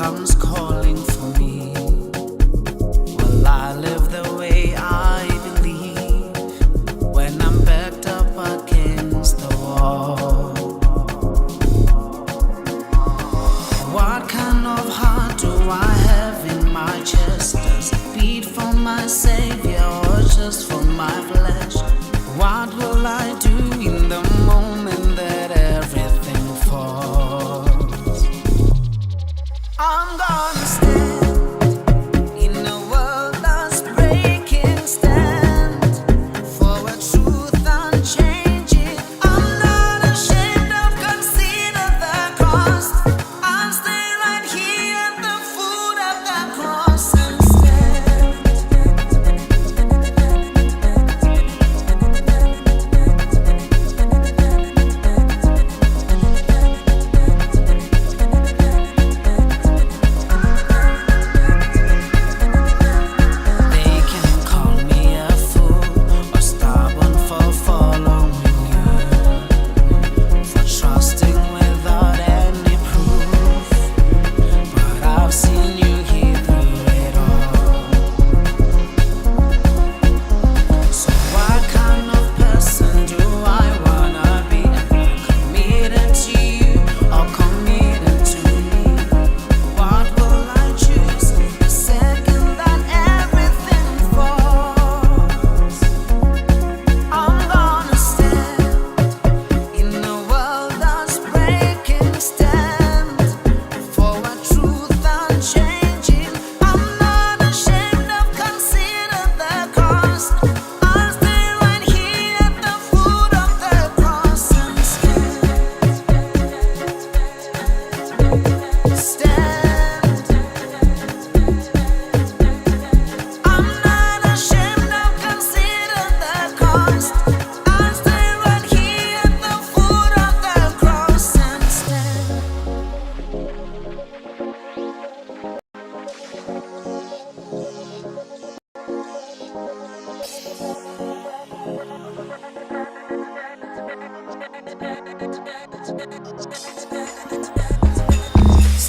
comes calling for me. Will I live the way I believe when I'm backed up against the wall? What kind of heart do I have in my chest? Does it beat for my Savior or just for my flesh? What will I do in the moment that everything falls? I'm gonna stand in a world that's breaking, stand for a truth unchanging. I'm not ashamed of consider the cost. I'll stay right here at the foot of the cross and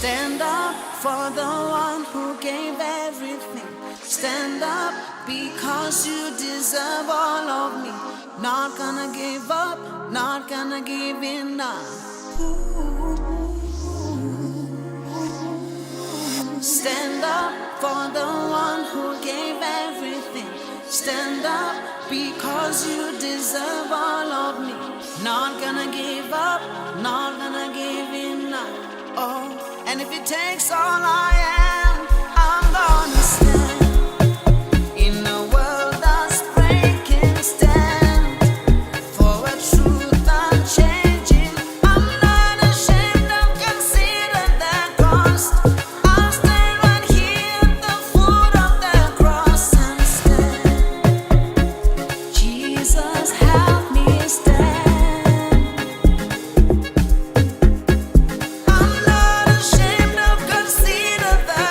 stand up for the one who gave everything. Stand up because you deserve all of me. Not gonna give up, not gonna give in now. Stand up for the one who gave everything. Stand up because you deserve all of me. Not gonna give up, not gonna give in now. Oh, and if it takes all I am, I'm gonna stand in a world that's breaking, stand for a truth unchanging. I'm not ashamed of consider the cost. I'll stay right here at the foot of the cross and stand. Jesus, help me stand. I'm not ashamed of consider the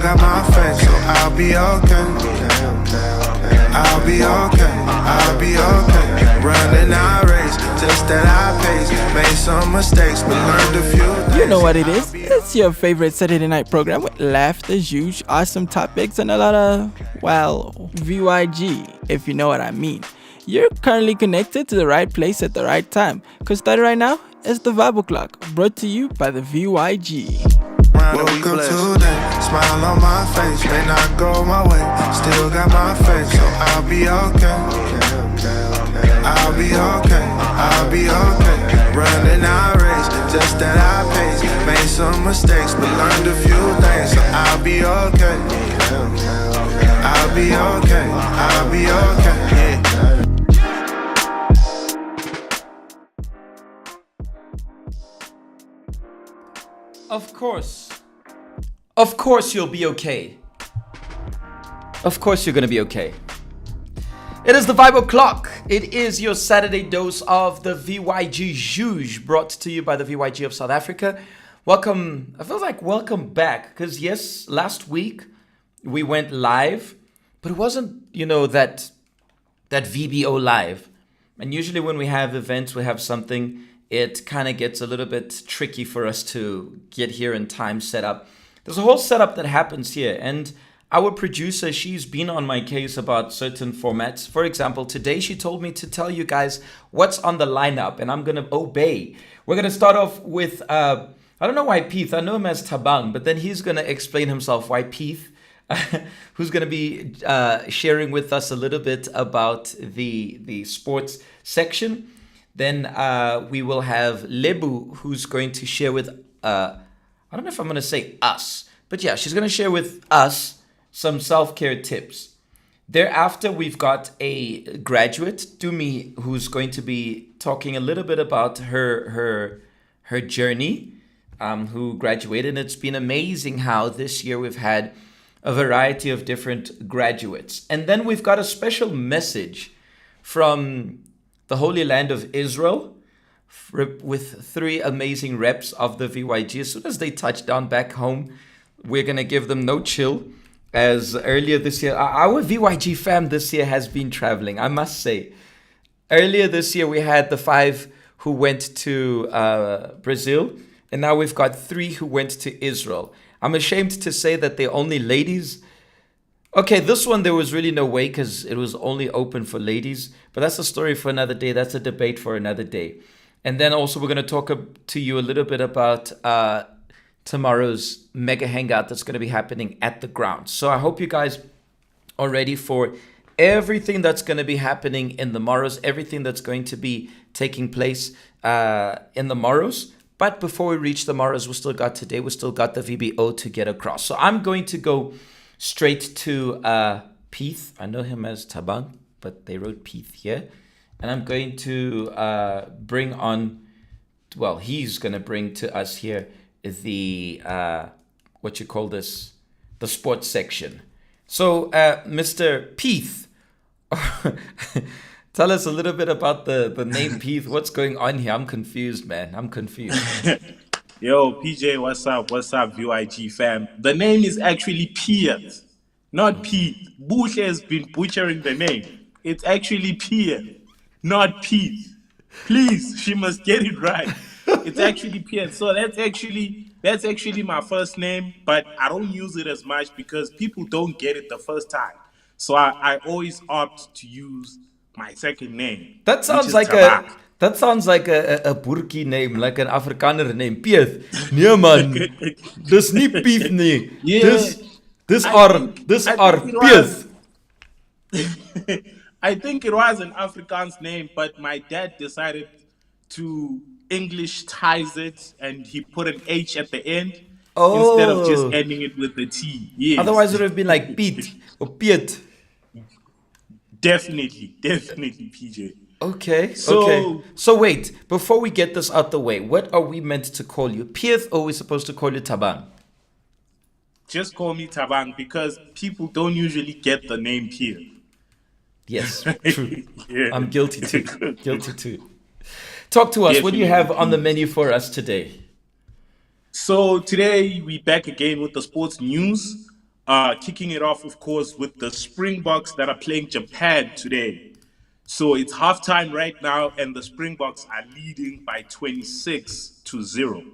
got my face, so I'll be okay. I'll be okay, I'll be okay. Running our race, just that I pace. Made some mistakes, but learned a few things. You know what it is. It's your favorite Saturday night program with laughter, huge, awesome topics, and a lot of, well, VYG, if you know what I mean. You're currently connected to the right place at the right time. Because starting right now is the VBO Clock, brought to you by the VYG. Welcome today, smile on my face, may not go my way, still got my faith, so I'll be okay. I'll be okay, I'll be okay. Running our race, just that I pace. Made some mistakes, but learned a few things, so I'll be okay. I'll be okay, I'll be okay, yeah. Of course you'll be okay. Of course you're gonna be okay. It is the VBO Clock. It is your Saturday dose of the VYG Juge, brought to you by the VYG of South Africa. Welcome, I feel like welcome back, because yes, last week we went live, but it wasn't, that VBO live. And usually when we have events, we have something, it kind of gets a little bit tricky for us to get here in time set up. There's a whole setup that happens here, and our producer, she's been on my case about certain formats. For example, today she told me to tell you guys what's on the lineup, and I'm going to obey. We're going to start off with, I don't know why Peeth, I know him as Tabang, but then he's going to explain himself why Peeth, who's going to be sharing with us a little bit about the sports section. Then we will have Lebu, who's going to share with, I don't know if I'm going to say us, but yeah, she's going to share with us some self-care tips. Thereafter, we've got a graduate, Dumi, who's going to be talking a little bit about her journey, who graduated. And it's been amazing how this year we've had a variety of different graduates. And then we've got a special message from the Holy Land of Israel, with 3 amazing reps of the VYG. As soon as they touch down back home, we're going to give them no chill. As earlier this year, our VYG fam this year has been traveling, I must say. Earlier this year, we had the 5 who went to Brazil, and now we've got 3 who went to Israel. I'm ashamed to say that they're only ladies. Okay, this one, there was really no way because it was only open for ladies. But that's a story for another day. That's a debate for another day. And then also we're going to talk to you a little bit about tomorrow's mega hangout that's going to be happening at the ground. So I hope you guys are ready for everything that's going to be happening in the morrows, everything that's going to be taking place in the morrows. But before we reach the morrows, we still got today. We still got the VBO to get across. So I'm going to go straight to Peeth. I know him as Tabang, but they wrote Peeth here. And I'm going to bring on, well, he's going to bring to us here the, what you call this, the sports section. So, Mr. Peeth, tell us a little bit about the name Peeth. What's going on here? I'm confused, man. I'm confused. Yo, PJ, what's up? What's up, VYG fam? The name is actually Peeth, not Pete. Bush has been butchering the name. It's actually Peeth, not Pete. Please, she must get it right. It's actually Peeth. So that's actually my first name, but I don't use it as much because people don't get it the first time. So I always opt to use my second name. That sounds like a Burki name, like an Afrikaner name. Peeth. Nee man. Dis nie Peeth nie. Yeah. Dis are Peeth. I think it was an Afrikaans name, but my dad decided to Englishize it, and he put an H at the end instead of just ending it with the T. Yes. Otherwise, it would have been like Pete or Piet. Definitely, PJ. Okay. So wait, before we get this out the way, what are we meant to call you? Peeth, or are we supposed to call you Tabang? Just call me Tabang because people don't usually get the name Peeth. Yes, true. Yeah. I'm guilty too. Talk to us. What do you have on the menu for us today? So today we back again with the sports news. Kicking it off, of course, with the Springboks that are playing Japan today. So it's halftime right now, and the Springboks are leading by 26-0.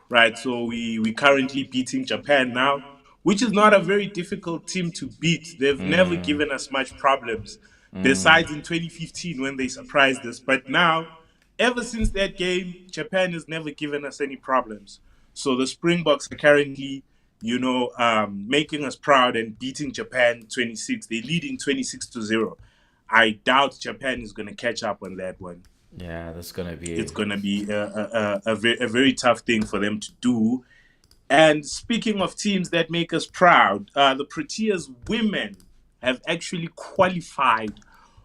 Right, so we currently beating Japan now, which is not a very difficult team to beat. They've never given us much problems, besides in 2015 when they surprised us. But now, ever since that game, Japan has never given us any problems. So the Springboks are currently, making us proud and beating Japan 26. They're leading 26-0. I doubt Japan is going to catch up on that one. Yeah, that's gonna be. It's going to be a very tough thing for them to do. And speaking of teams that make us proud, the Proteas women have actually qualified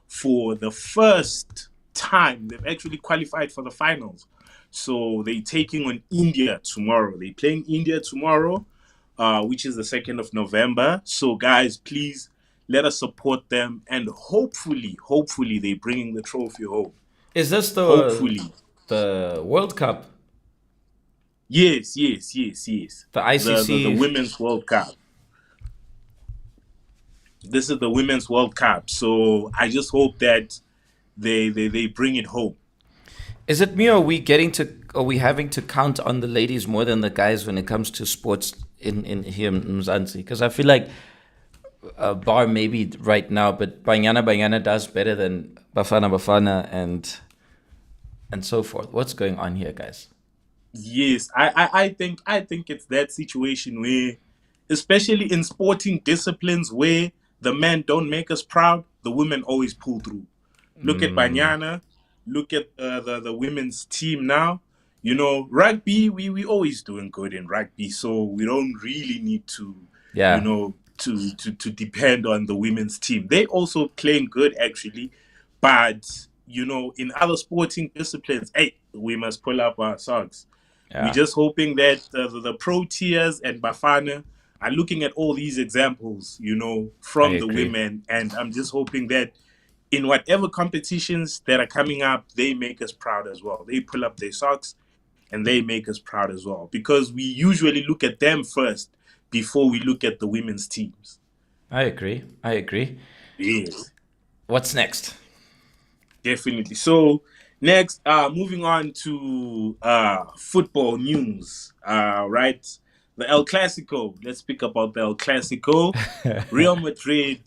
for the first time. They've actually qualified for the finals. So they're taking on India tomorrow. They're playing India tomorrow, which is the 2nd of November. So guys, please let us support them. And hopefully they're bringing the trophy home. Is this Hopefully. the World Cup? Yes. The ICC. The Women's World Cup. This is the Women's World Cup. So I just hope that they bring it home. Is it me, or are we having to count on the ladies more than the guys when it comes to sports in here in Mzansi? Because I feel like bar maybe right now, but Banyana does better than Bafana and so forth. What's going on here, guys? Yes, I think it's that situation where, especially in sporting disciplines where the men don't make us proud, the women always pull through. Look at Banyana, look at the women's team now. Rugby, we always doing good in rugby, so we don't really need to, to depend on the women's team. They also playing good actually, but in other sporting disciplines, hey, we must pull up our socks. Yeah. We're just hoping that the Proteas and Bafana are looking at all these examples, from the women. And I'm just hoping that in whatever competitions that are coming up, they make us proud as well. They pull up their socks and they make us proud as well. Because we usually look at them first before we look at the women's teams. I agree. Yes. What's next? Definitely. So next, moving on to football news, right? The El Clasico. Let's speak about the El Clasico. Real Madrid.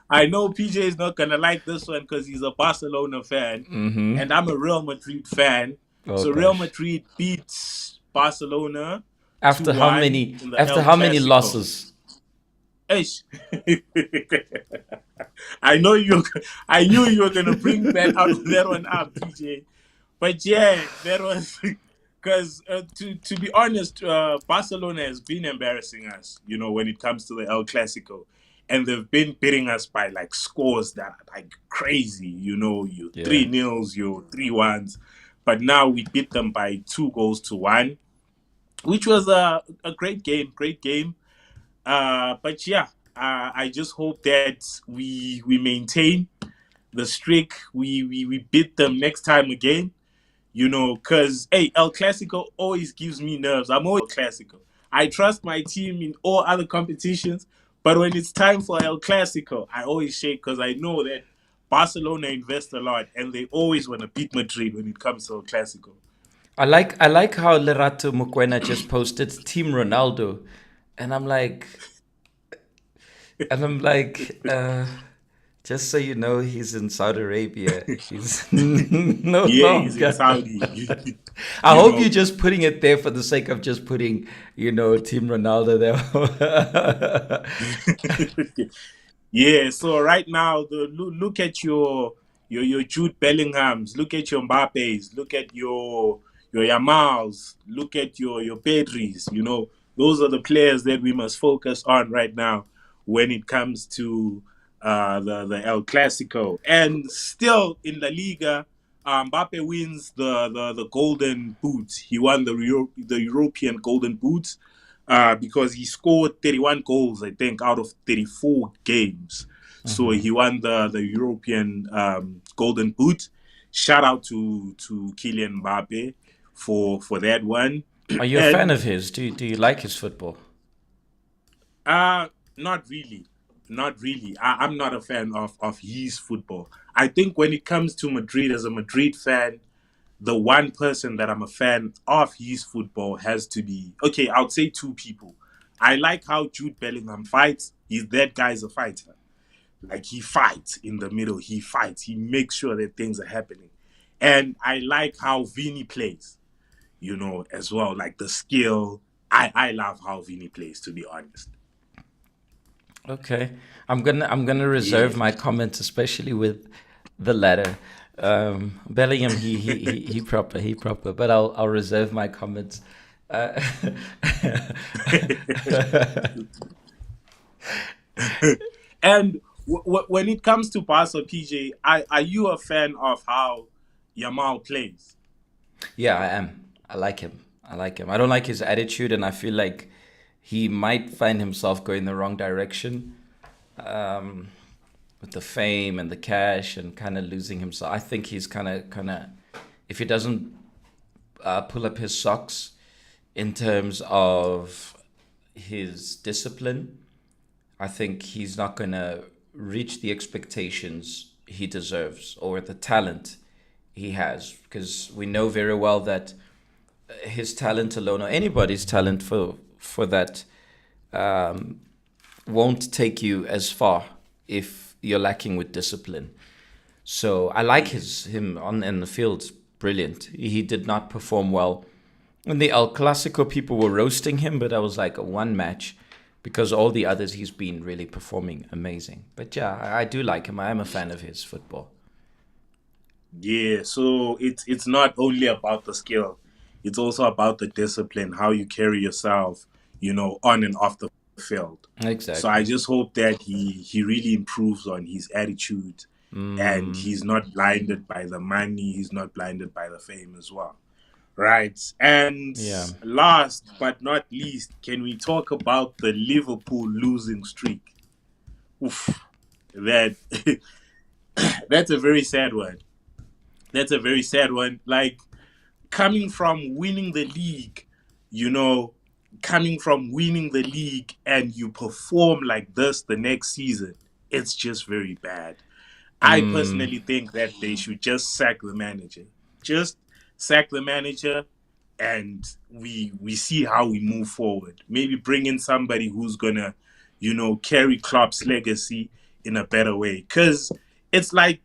I know PJ is not going to like this one because he's a Barcelona fan, and I'm a Real Madrid fan. So Real Madrid beats Barcelona after how many losses? I knew you were gonna bring that one up, PJ. But yeah, that was because to be honest, Barcelona has been embarrassing us, when it comes to the El Clasico, and they've been beating us by like scores that are like crazy, you 3-0, you 3-1s, but now we beat them by 2-1, which was a great game. But yeah, I just hope that we maintain the streak. We beat them next time again, because El Clasico always gives me nerves. I'm always El Clasico. I trust my team in all other competitions, but when it's time for El Clasico, I always shake because I know that Barcelona invest a lot and they always want to beat Madrid when it comes to El Clasico. I like how Lerato Mokoena just posted Team Ronaldo. And I'm like, just so you know, he's in Saudi Arabia. He's no longer. He's in Saudi. I hope you're just putting it there for the sake of just putting, Team Ronaldo there. Yeah. So right now, look at your Jude Bellinghams. Look at your Mbappes. Look at your Yamals. Look at your Pedris. Those are the players that we must focus on right now when it comes to the El Clasico. And still in La Liga, Mbappe wins the Golden Boot. He won the European Golden Boot because he scored 31 goals, I think, out of 34 games. Mm-hmm. So he won the European Golden Boot. Shout out to Kylian Mbappe for that one. Are you a fan of his? Do you like his football? Uh Not really. Not really. I'm not a fan of his football. I think when it comes to Madrid, as a Madrid fan, the one person that I'm a fan of his football has to be, okay, I would say two people. I like how Jude Bellingham fights. That guy's a fighter. Like, he fights in the middle. He fights. He makes sure that things are happening. And I like how Vini plays, as well. Like, the skill. I love how Vini plays, to be honest. Okay, I'm gonna reserve Yeah. my comments, especially with the latter. Bellingham, he proper, but I'll reserve my comments. Uh, And when it comes to Barca, PJ, are you a fan of how Yamal plays? yeah, I am. I like him. I like him. I don't like his attitude, and I feel like he might find himself going the wrong direction. Um, with the fame and the cash and kind of losing himself. I think he's kind of, if he doesn't pull up his socks in terms of his discipline, I think he's not gonna reach the expectations he deserves or the talent he has, because we know very well that his talent alone, or anybody's talent for that, um, won't take you as far if you're lacking with discipline. So I like him on in the field. Brilliant. He did not perform well in the El Clasico. People were roasting him, but that was like a one match, because all the others he's been really performing amazing. But yeah, I do like him. I am a fan of his football. Yeah, so it's not only about the skill, it's also about the discipline, how you carry yourself, on and off the field. So I Exactly. just hope that he really improves on his attitude, and Mm, he's not blinded by the money, he's not blinded by the fame as well. Right. And yeah. last but not least, can we talk about the Liverpool losing streak? Oof, that that's a very sad one. That's a very sad one. Like, coming from winning the league, you know, coming from winning the league and you perform like this the next season, it's just very bad. I Mm, personally think that they should just sack the manager. Just sack the manager, and we see how we move forward. Maybe bring in somebody who's gonna, carry Klopp's legacy in a better way. Because it's like,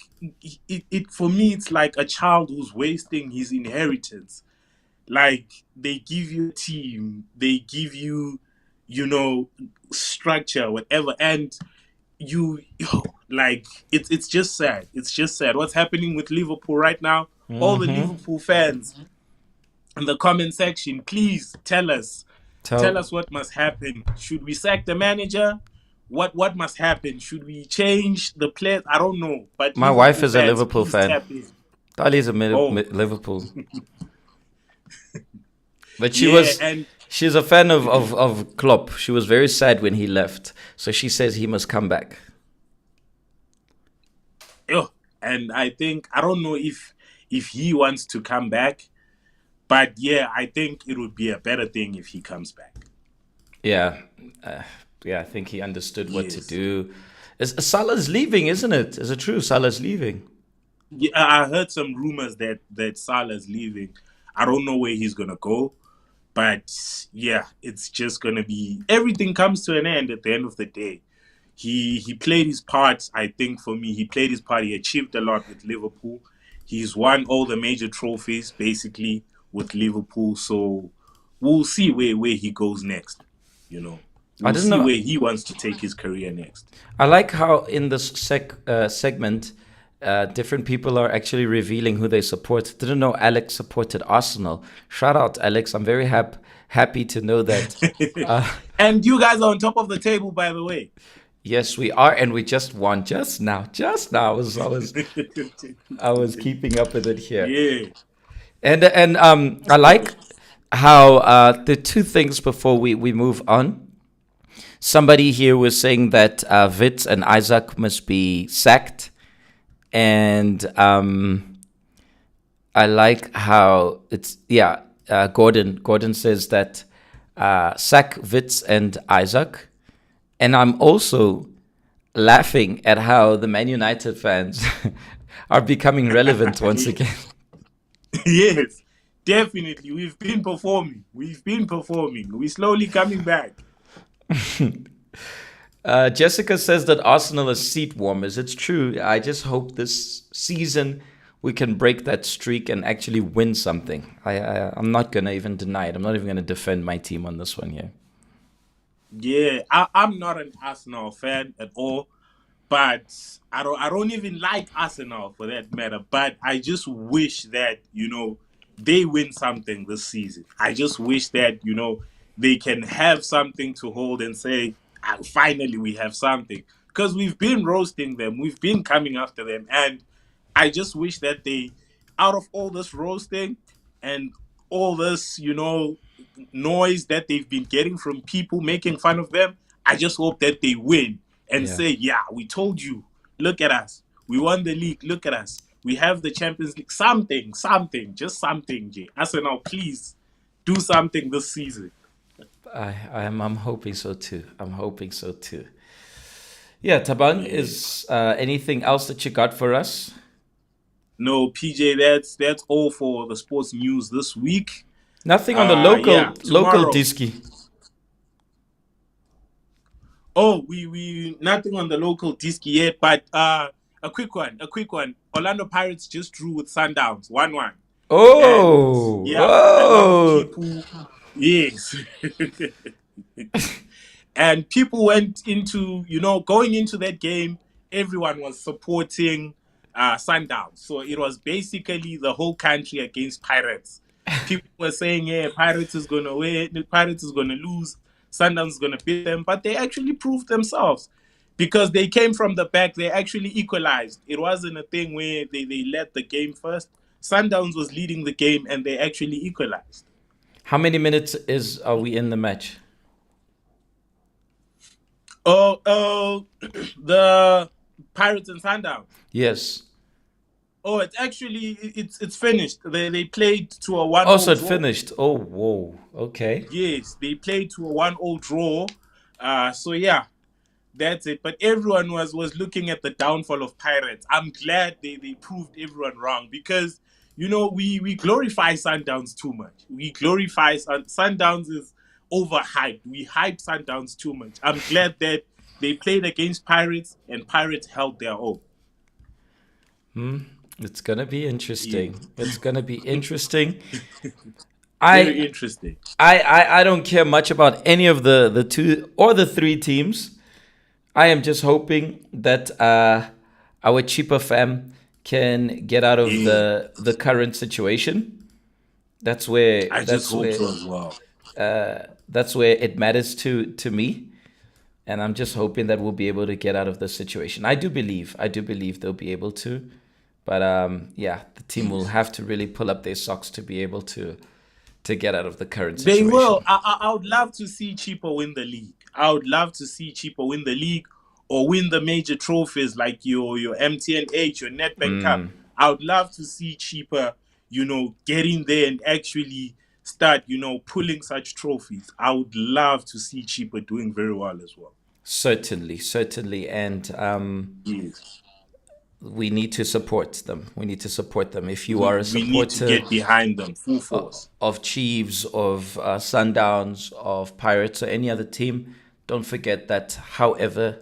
it for me, it's like a child who's wasting his inheritance. Like, they give you a team, they give you, you know, structure, whatever, and yo, like, it's just sad. It's just sad. What's happening with Liverpool right now? All the mm-hmm. Liverpool fans in the comment section, please tell us. Tell Tell us what must happen. Should we sack the manager? What must happen? Should we change the players? I don't know. But my wife Liverpool is a fans, Liverpool please fan. tap in. Dali's a Oh, Liverpool, but yeah, and she's a fan of Klopp. She was very sad when he left, so she says he must come back. oh, and I think, I don't know if he wants to come back, but yeah, I think it would be a better thing if he comes back. Yeah, uh, yeah. I think he understood what to Yes. do. Salah's leaving, isn't it? Is it true? Salah's leaving. Yeah, I heard some rumors that Salah's leaving. I don't know where he's gonna go, but yeah, it's just gonna be, everything comes to an end at the end of the day. He played his part. I think, for me, he played his part. He achieved a lot with Liverpool. He's won all the major trophies basically with Liverpool. So we'll see where he goes next. You know, I we'll don't see know. where he wants to take his career next. I like how in this segment, different people are actually revealing who they support. Didn't know Alex supported Arsenal. Shout out, Alex. I'm very happy to know that. Uh, And you guys are on top of the table, by the way. yes, we are, and we just won just now. Just now, I was keeping up with it here, Yeah. and I like how the two things before we move on. Somebody here was saying that Witz and Isaac must be sacked, and I like how it's yeah. Gordon says that sack Witz and Isaac, And I'm also laughing at how the Man United fans are becoming relevant once again. Yes, definitely. We've been performing. We're slowly coming back. Jessica says that Arsenal are seat warmers. It's true. I just hope this season we can break that streak and actually win something. I'm not going to even deny it. I'm not even going to defend my team on this one here. Yeah, I'm not an Arsenal fan at all, but I don't even like Arsenal for that matter. But I just wish that they win something this season. I just wish that they can have something to hold and say, "Ah, finally we have something," because we've been roasting them, we've been coming after them, and I just wish that they, out of all this roasting and all this, noise that they've been getting from people making fun of them, I just hope that they win and Yeah. say, yeah, we told you. Look at us. We won the league. Look at us. We have the Champions League. Just something, Jay. Arsenal, please do something this season. I'm hoping so too. Yeah, Tabang, is anything else that you got for us? No, PJ, that's all for the sports news this week. Nothing on the Yeah, local tomorrow. disky. Oh, we nothing on the local disc yet, but a quick one. Orlando Pirates just drew with Sundowns, 1-1. And Oh, yeah, a lot of oh. people, yes. And people went into, going into that game, everyone was supporting Sundowns. So it was basically the whole country against Pirates. People were saying, yeah, Pirates is going to win, Pirates is going to lose, Sundowns is going to beat them. But they actually proved themselves because they came from the back. They actually equalized. It wasn't a thing where they led the game first. Sundowns was leading the game and they actually equalized. How many minutes are we in the match? Oh, the Pirates and Sundowns. Yes. Oh, it's finished. They played to a 1-0 Oh, so it draw. finished. Oh, whoa. Okay. Yes, they played to a 1-0 draw. So yeah, that's it. But everyone was looking at the downfall of Pirates. I'm glad they proved everyone wrong because we glorify Sundowns too much. We glorify Sundowns is overhyped. We hype Sundowns too much. I'm glad that they played against Pirates and Pirates held their own. It's gonna be interesting. Yeah. It's gonna be interesting. Very I interesting. I don't care much about any of the two or the three teams. I am just hoping that our cheaper fam can get out of the current situation. That's where I just hope so as well. that's where it matters to me. And I'm just hoping that we'll be able to get out of this situation. I do believe they'll be able to. But yeah, the team will have to really pull up their socks to be able to get out of the current They situation. will. I would love to see Cheaper win the league. I would love to see Cheaper win the league or win the major trophies like your MTNH, your Nedbank Cup. I would love to see Cheaper, get in there and actually start, pulling such trophies. I would love to see Cheaper doing very well as well. Certainly. And Yes. we need to support them. If you are a We need to supporter get behind them full force. of Chiefs, of Sundowns, of Pirates, or any other team, don't forget that, however,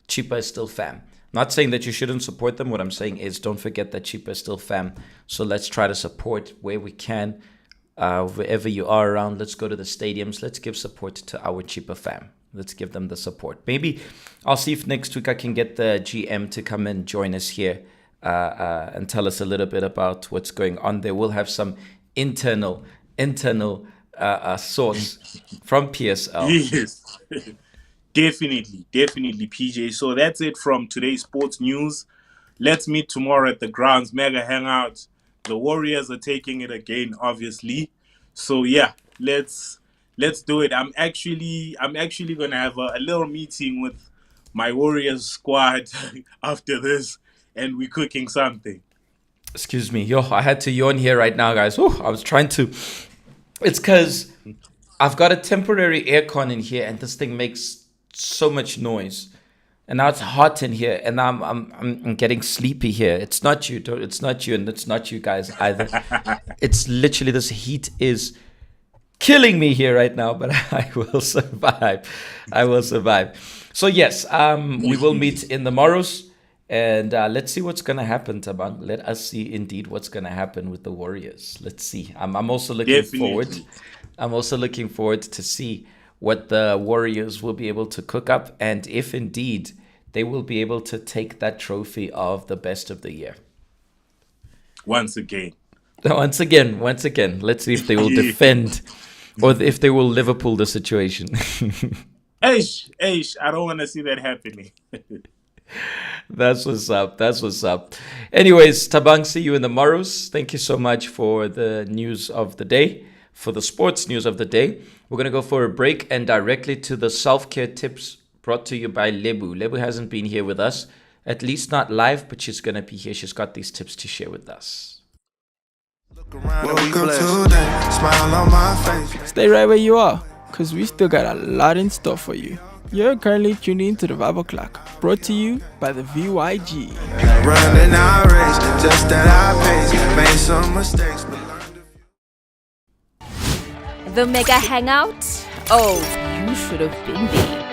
Cheaper is still fam. Not saying that you shouldn't support them. What I'm saying is don't forget that Cheaper is still fam. So let's try to support where we can. Wherever you are around, let's go to the stadiums. Let's give support to our Cheaper fam. Let's give them the support. Maybe I'll see if next week I can get the GM to come and join us here and tell us a little bit about what's going on there. We'll have some internal source from PSL. Yes. Definitely, PJ. So that's it from today's sports news. Let's meet tomorrow at the grounds mega hangout. The Warriors are taking it again, obviously. So yeah, let's do it. I'm actually gonna have a little meeting with my Warriors squad after this, and we're cooking something. Excuse me, I had to yawn here right now, guys. I was trying to. It's because I've got a temporary aircon in here, and this thing makes so much noise. And now it's hot in here, and I'm getting sleepy here. It's not you, it's not you, and it's not you guys either. It's literally, this heat is killing me here right now, but I will survive. I will survive. So yes, we will meet in the morrows, and let's see what's gonna happen, Tabang. Let us see indeed what's gonna happen with the Warriors. Let's see. I'm also looking forward. I'm also looking forward to see what the Warriors will be able to cook up, and if indeed they will be able to take that trophy of the best of the year. Once again. Let's see if they will defend or if they will Liverpool the situation. Eish, I don't want to see that happening. That's what's up. Anyways, Tabang, see you in the morrows. Thank you so much for the news of the day, for the sports news of the day. We're going to go for a break and directly to the self-care tips brought to you by Lebu. Lebu hasn't been here with us, at least not live, but she's going to be here. She's got these tips to share with us. Stay right where you are, because we still got a lot in store for you. You're currently tuned in to the Vibe O'Clock, brought to you by the VYG. Running our race, just at our pace, made some mistakes, but The mega hangout? Oh, you should have been there.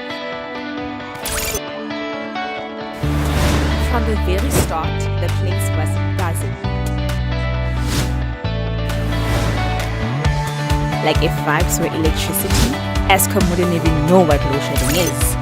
From the very start, the place was buzzing. Like if vibes were electricity, Eskom wouldn't even know what load shedding is.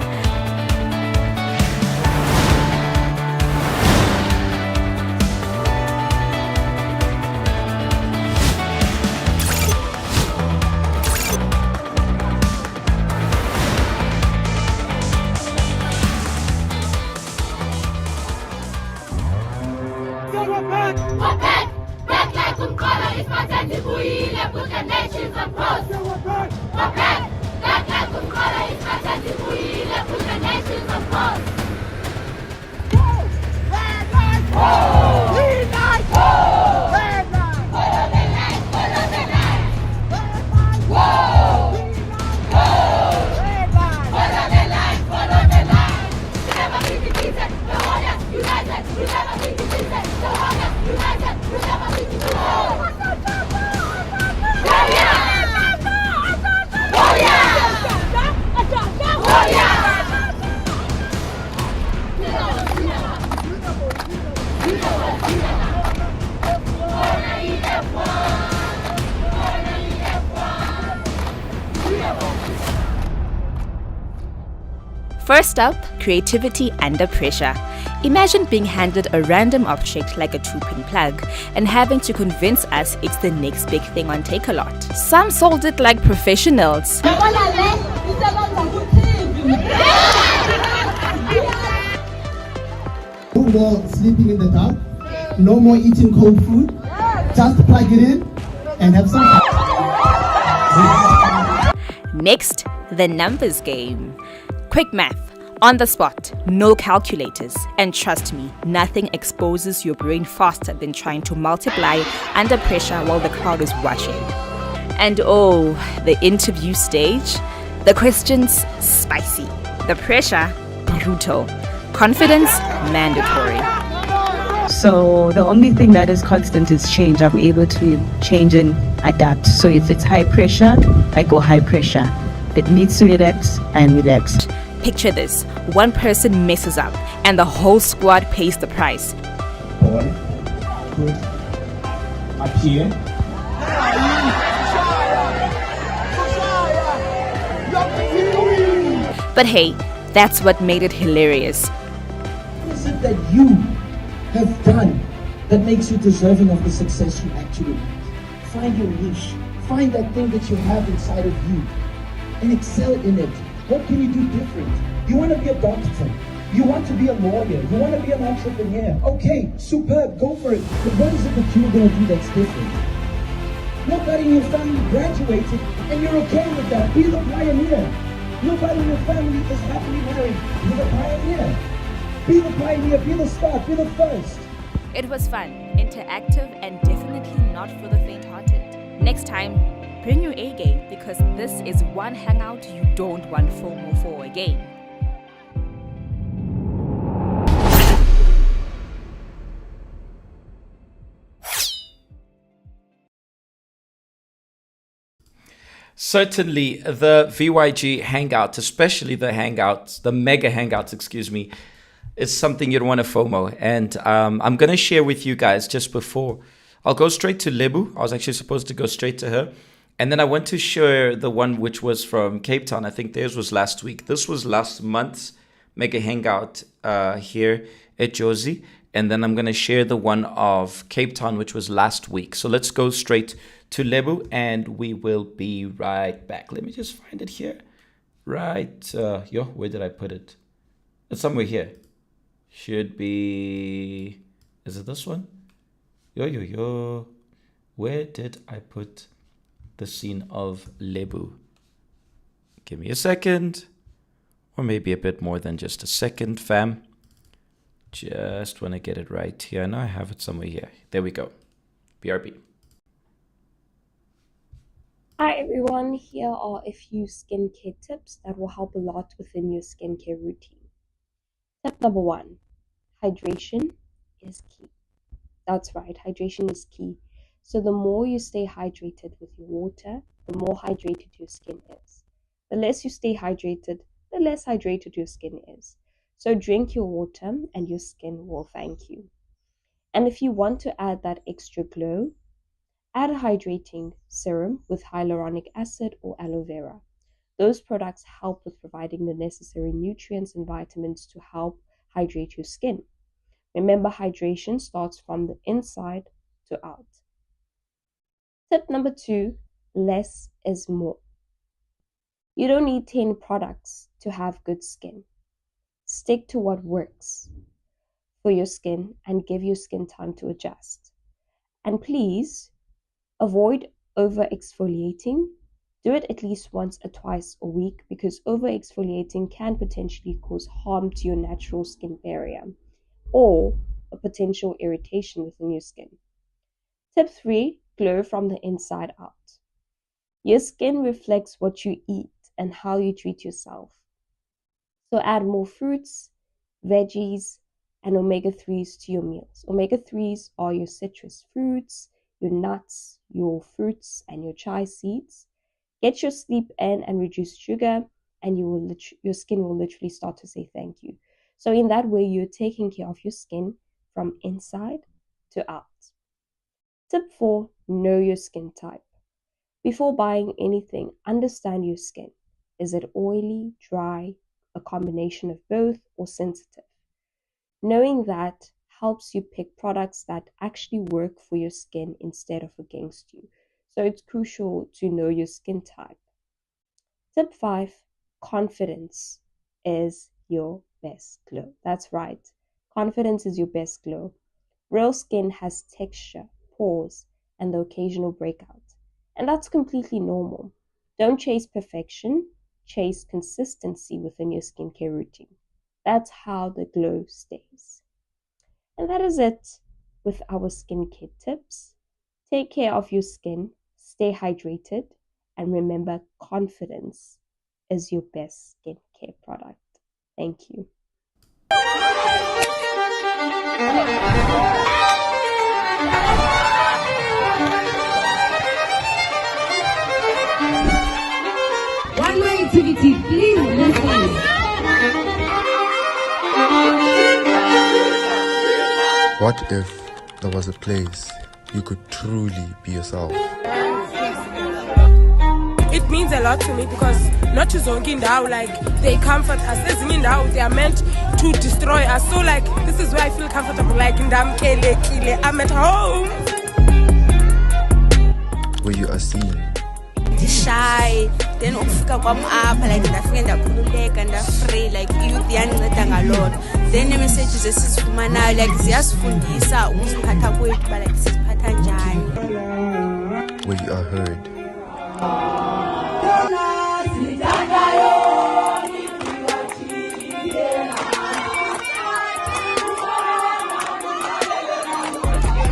First up, creativity under pressure. Imagine being handed a random object like a 2-pin plug and having to convince us it's the next big thing on Take-A-Lot. Some sold it like professionals. No more sleeping in the dark, no more eating cold food, just plug it in and have some fun. Next, the numbers game. Quick math, on the spot, no calculators. And trust me, nothing exposes your brain faster than trying to multiply under pressure while the crowd is watching. And oh, the interview stage. The questions, spicy. The pressure, brutal. Confidence, mandatory. So the only thing that is constant is change. I'm able to change and adapt. So if it's high pressure, I go high pressure. If it needs to relax, I'm relaxed. Picture this, one person messes up and the whole squad pays the price. Ball, good, up here. But hey, that's what made it hilarious. What is it that you have done that makes you deserving of the success you actually want? Find your niche. Find that thing that you have inside of you and excel in it. What can you do different? You want to be a doctor. You want to be a lawyer. You want to be an entrepreneur. Okay, superb, go for it. But what is it that you're going to do that's different? Nobody in your family graduated and you're okay with that. Be the pioneer. Nobody in your family is happily married. Be the pioneer. Be the pioneer. Be the start. Be the first. It was fun, interactive, and definitely not for the faint-hearted. Next time, bring your A game because this is one hangout you don't want FOMO for again. Certainly, the VYG Hangout, especially the Hangouts, the Mega Hangouts, excuse me, is something you'd want to FOMO. And I'm going to share with you guys just before. I'll go straight to Lebu. I was actually supposed to go straight to her. And then I want to share the one which was from Cape Town. I think theirs was last week. This was last month's Mega Hangout here at Josie. And then I'm going to share the one of Cape Town, which was last week. So let's go straight to Lebu and we will be right back. Let me just find it here. Right. Where did I put it? It's somewhere here. Should be... Is it this one? Where did I put the scene of Lebu? Give me a second. Or maybe a bit more than just a second, fam. Just want to get it right here. I know I have it somewhere here. There we go. BRB. Hi everyone, here are a few skincare tips that will help a lot within your skincare routine. Tip number 1, hydration is key. That's right, hydration is key. So the more you stay hydrated with your water, the more hydrated your skin is. The less you stay hydrated, the less hydrated your skin is. So drink your water and your skin will thank you. And if you want to add that extra glow, add a hydrating serum with hyaluronic acid or aloe vera. Those products help with providing the necessary nutrients and vitamins to help hydrate your skin. Remember, hydration starts from the inside to out. Tip number 2, less is more. You don't need 10 products to have good skin. Stick to what works for your skin and give your skin time to adjust. And please, avoid over-exfoliating. Do it at least once or twice a week because over-exfoliating can potentially cause harm to your natural skin barrier or a potential irritation within your skin. Tip 3, glow from the inside out. Your skin reflects what you eat and how you treat yourself. So add more fruits, veggies, and omega-3s to your meals. Omega-3s are your citrus fruits, your nuts, your fruits, and your chia seeds. Get your sleep in and reduce sugar, and your skin will literally start to say thank you. So in that way, you're taking care of your skin from inside to out. Tip 4, know your skin type. Before buying anything, understand your skin. Is it oily, dry, a combination of both, or sensitive? Knowing that helps you pick products that actually work for your skin instead of against you. So it's crucial to know your skin type. Tip 5, confidence is your best glow. That's right. Confidence is your best glow. Real skin has texture, pores, and the occasional breakout. And that's completely normal. Don't chase perfection, chase consistency within your skincare routine. That's how the glow stays. And that is it with our skincare tips. Take care of your skin, stay hydrated, and remember, confidence is your best skincare product. Thank you. One more activity, please listen. What if there was a place you could truly be yourself? It means a lot to me because not to zonki now, like they comfort us. As in now, they are meant to destroy us. So like this is where I feel comfortable. Like I'm at home. Where you are seen. Shy, then ufika kwam up, like ndafika ndakhululeka ndafree, like youth yandinceda a lot. Then the messages esizifumanayo like ziyasifundisa ukuziphatha kwethu ba like siziphatha njani. Where you are heard.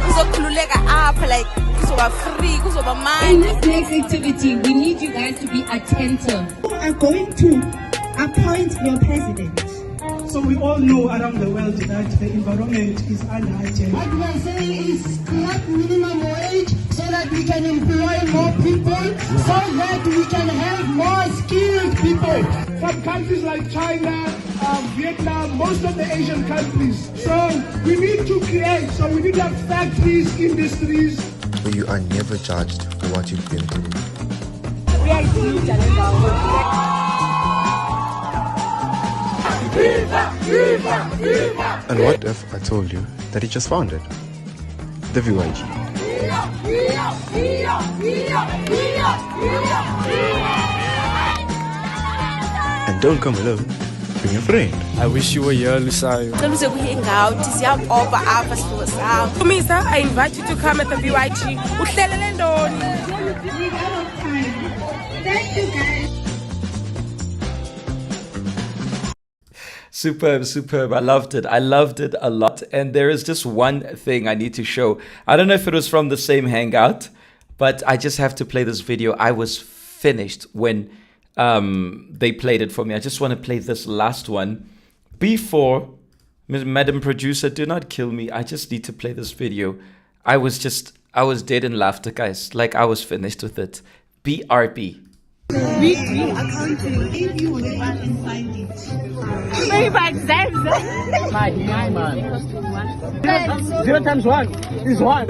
Kuzokhululeka up, like free, in this next activity, we need you guys to be attentive. We are going to appoint your president. So we all know around the world that the environment is under attack. What we are saying is cut minimum wage so that that we can employ more people, so that we can have more skilled people. From countries like China, Vietnam, most of the Asian countries. So we need to create, so we need to have factories, industries. But you are never judged for what you've been through. We are And what if I told you that he just found it? The VYG. And don't come alone, bring a friend. I wish you were here, Lusayo. Misa, I invite you to come at the VYG. Uhlelele ndoni. Thank you, guys. Superb, superb. I loved it. I loved it a lot. And there is just one thing I need to show. I don't know if it was from the same hangout, but I just have to play this video. I was finished when they played it for me. I just want to play this last one before, Madam Producer, do not kill me. I just need to play this video. I was dead in laughter, guys. Like, I was finished with it. BRB. Weekly accounting, if you will run and find it. Very bad, My man. 0 times 1 is 1.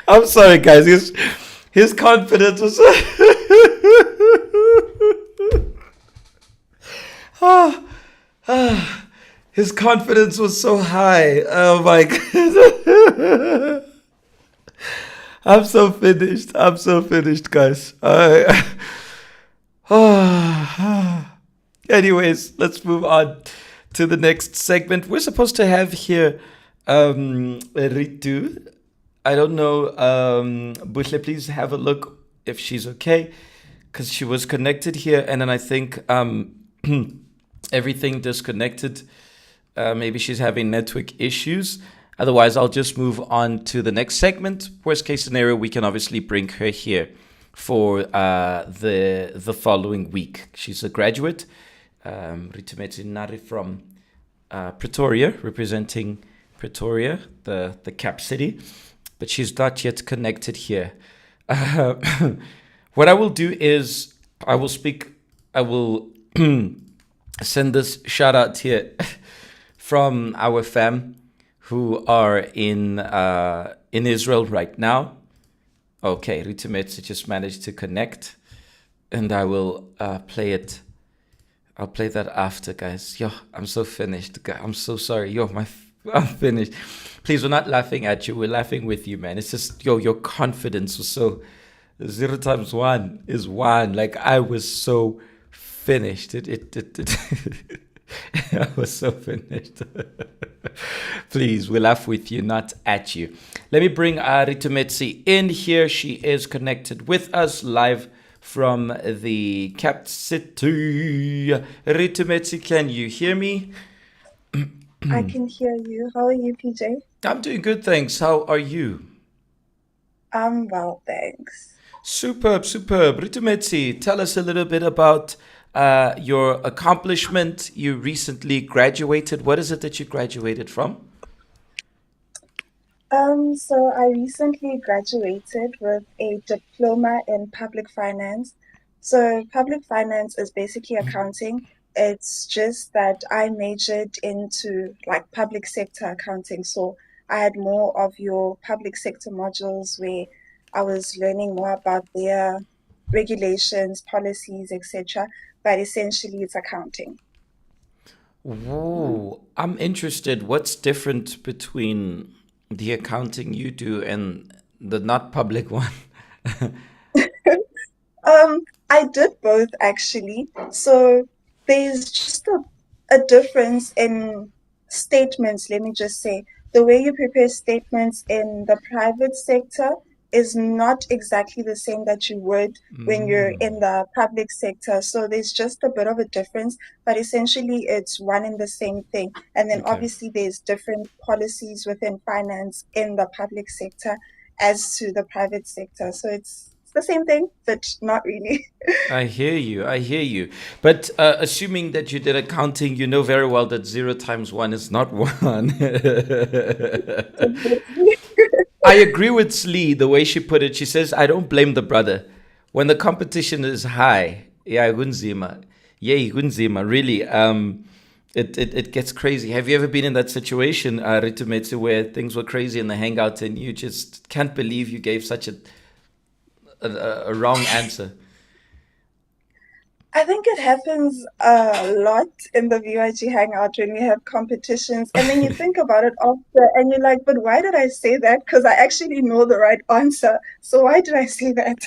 I'm sorry, guys. His confidence was his confidence was so high. Oh my god. I'm so finished. I'm so finished, guys. Anyways, let's move on to the next segment. We're supposed to have here Ritu. I don't know. Bushle, please have a look if she's okay, because she was connected here, and then I think everything disconnected. Maybe she's having network issues. Otherwise, I'll just move on to the next segment. Worst case scenario, we can obviously bring her here for the following week. She's a graduate, Ritumeti Nari from Pretoria, representing Pretoria, the cap city, but she's not yet connected here. What I will do is I will send this shout out here from our fam who are in Israel right now. Okay, Ritumetse just managed to connect, and I will play it. I'll play that after, guys. Yo, I'm so finished. I'm so sorry. I'm finished. Please, we're not laughing at you. We're laughing with you, man. It's just, your confidence was so... 0 times 1 is 1. Like, I was so finished. I was so finished. Please, we laugh with you, not at you. Let me bring Ritumetse in here. She is connected with us live from the Cap City. Ritumetse, can you hear me? I can hear you. How are you, PJ? I'm doing good, thanks. How are you? I'm well, thanks. Superb, superb. Ritumetse, tell us a little bit about your accomplishment. You recently graduated. What is it that you graduated from? So I recently graduated with a diploma in public finance. So public finance is basically accounting. It's just that I majored into like public sector accounting. So I had more of your public sector modules where I was learning more about their regulations, policies, etc. But essentially it's accounting. Whoa, I'm interested. What's different between the accounting you do and the not public one? I did both actually. So there's just a difference in statements, let me just say. The way you prepare statements in the private sector is not exactly the same that you would when you're in the public sector. So there's just a bit of a difference, but essentially it's one and the same thing. And then obviously there's different policies within finance in the public sector as to the private sector. So it's it's the same thing, but not really. I hear you. I hear you. But assuming that you did accounting, you know very well that 0 times 1 is not 1. I agree with Slee, the way she put it. She says, I don't blame the brother. When the competition is high, yeah, kunzima. Yeah, kunzima, really. It gets crazy. Have you ever been in that situation, Ritumetsu, where things were crazy in the hangout and you just can't believe you gave such a wrong answer? I think it happens a lot in the VYG hangout when we have competitions, and then you think about it after, and you're like, but why did I say that? Because I actually know the right answer. So why did I say that?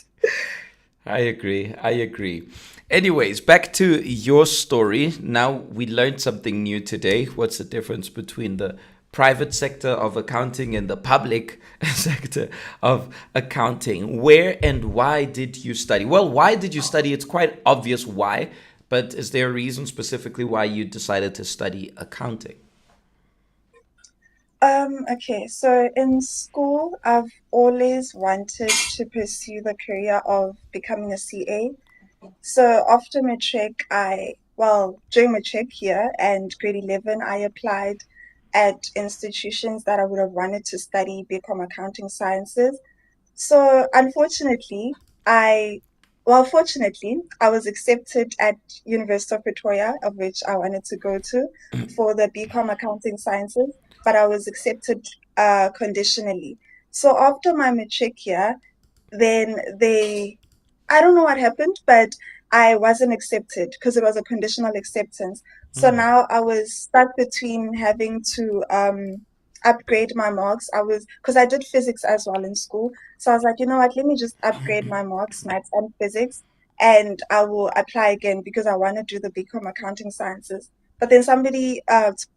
I agree. I agree. Anyways, back to your story. Now we learned something new today. What's the difference between the private sector of accounting and the public sector of accounting? Where and why did you study? Well, why did you study? It's quite obvious why, but is there a reason specifically why you decided to study accounting? Okay, so in school, I've always wanted to pursue the career of becoming a CA. So after matric, during matric here and grade 11, I applied at institutions that I would have wanted to study BCom Accounting Sciences. So unfortunately, fortunately, I was accepted at University of Pretoria, of which I wanted to go to for the BCom Accounting Sciences, but I was accepted conditionally. So after my matric year, then I don't know what happened, but I wasn't accepted because it was a conditional acceptance. So now I was stuck between having to upgrade my marks. Because I did physics as well in school. So I was like, you know what, let me just upgrade my marks, maths and physics, and I will apply again because I want to do the BCom Accounting Sciences. But then somebody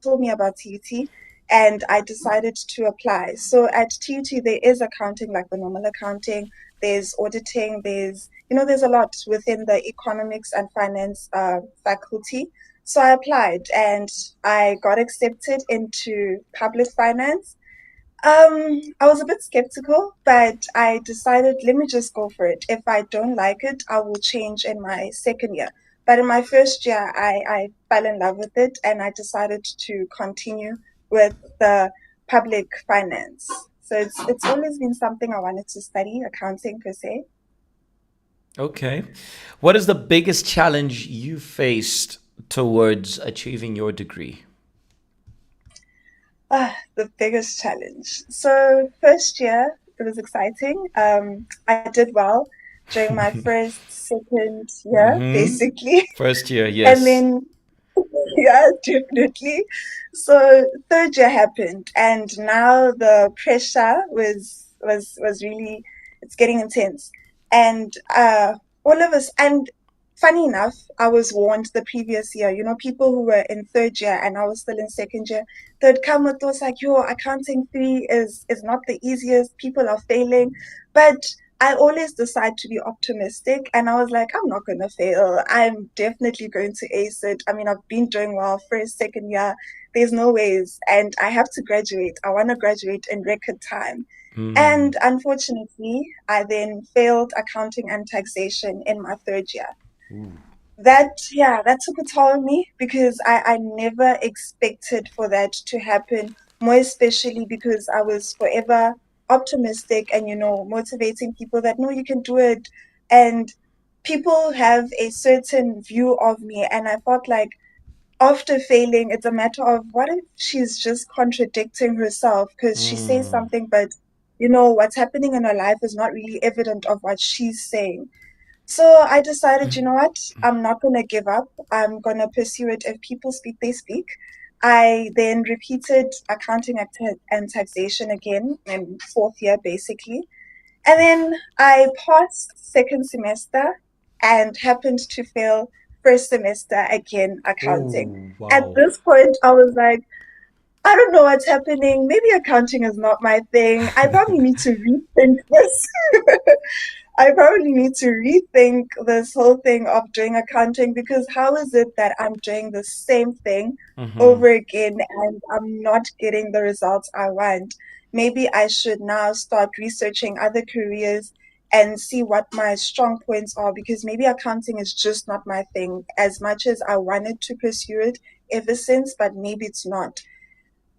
told me about TUT, and I decided to apply. So at TUT, there is accounting like the normal accounting, there's auditing, there's a lot within the economics and finance faculty. So I applied and I got accepted into public finance. I was a bit skeptical, but I decided, let me just go for it. If I don't like it, I will change in my second year. But in my first year, I fell in love with it and I decided to continue with the public finance. So it's always been something I wanted to study, accounting per se. Okay. What is the biggest challenge you faced towards achieving your degree? The biggest challenge. So first year, it was exciting. I did well during my first, second year, basically. First year, And yes. then, yeah, definitely. So third year happened, and now the pressure was really, it's getting intense. And all of us, and funny enough, I was warned the previous year, people who were in third year and I was still in second year, they'd come with those like, yo, accounting three is not the easiest, people are failing. But I always decide to be optimistic, and I was like, I'm not going to fail. I'm definitely going to ace it. I mean, I've been doing well first, second year. There's no ways, and I have to graduate. I want to graduate in record time. And unfortunately, I then failed accounting and taxation in my third year. That took a toll on me because I never expected for that to happen, more especially because I was forever optimistic and, motivating people that no, you can do it. And people have a certain view of me. And I felt like after failing, it's a matter of what if she's just contradicting herself because she says something, but what's happening in her life is not really evident of what she's saying. So I decided, you know what? I'm not going to give up. I'm going to pursue it. If people speak, they speak. I then repeated accounting and taxation again in fourth year, basically. And then I passed second semester and happened to fail first semester again, accounting. At this point, I was like, I don't know what's happening. Maybe accounting is not my thing. I probably need to rethink this. I probably need to rethink this whole thing of doing accounting because how is it that I'm doing the same thing over again and I'm not getting the results I want? Maybe I should now start researching other careers and see what my strong points are, because maybe accounting is just not my thing as much as I wanted to pursue it ever since, but maybe it's not.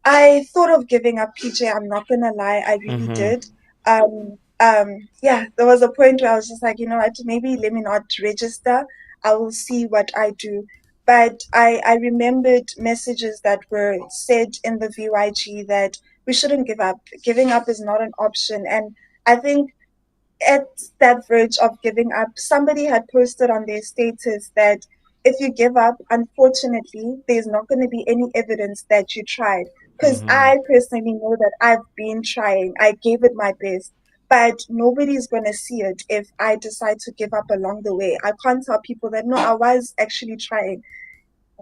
I thought of giving up, PJ. I'm not gonna lie, I really Mm-hmm. did. Yeah, there was a point where I was just like, you know what, maybe let me not register. I will see what I do. But I remembered messages that were said in the VYG that we shouldn't give up. Giving up is not an option. And I think at that verge of giving up, somebody had posted on their status that if you give up, unfortunately, there's not going to be any evidence that you tried. Because Mm-hmm. I personally know that I've been trying, I gave it my best, but nobody's going to see it if I decide to give up along the way. I can't tell people that no, I was actually trying.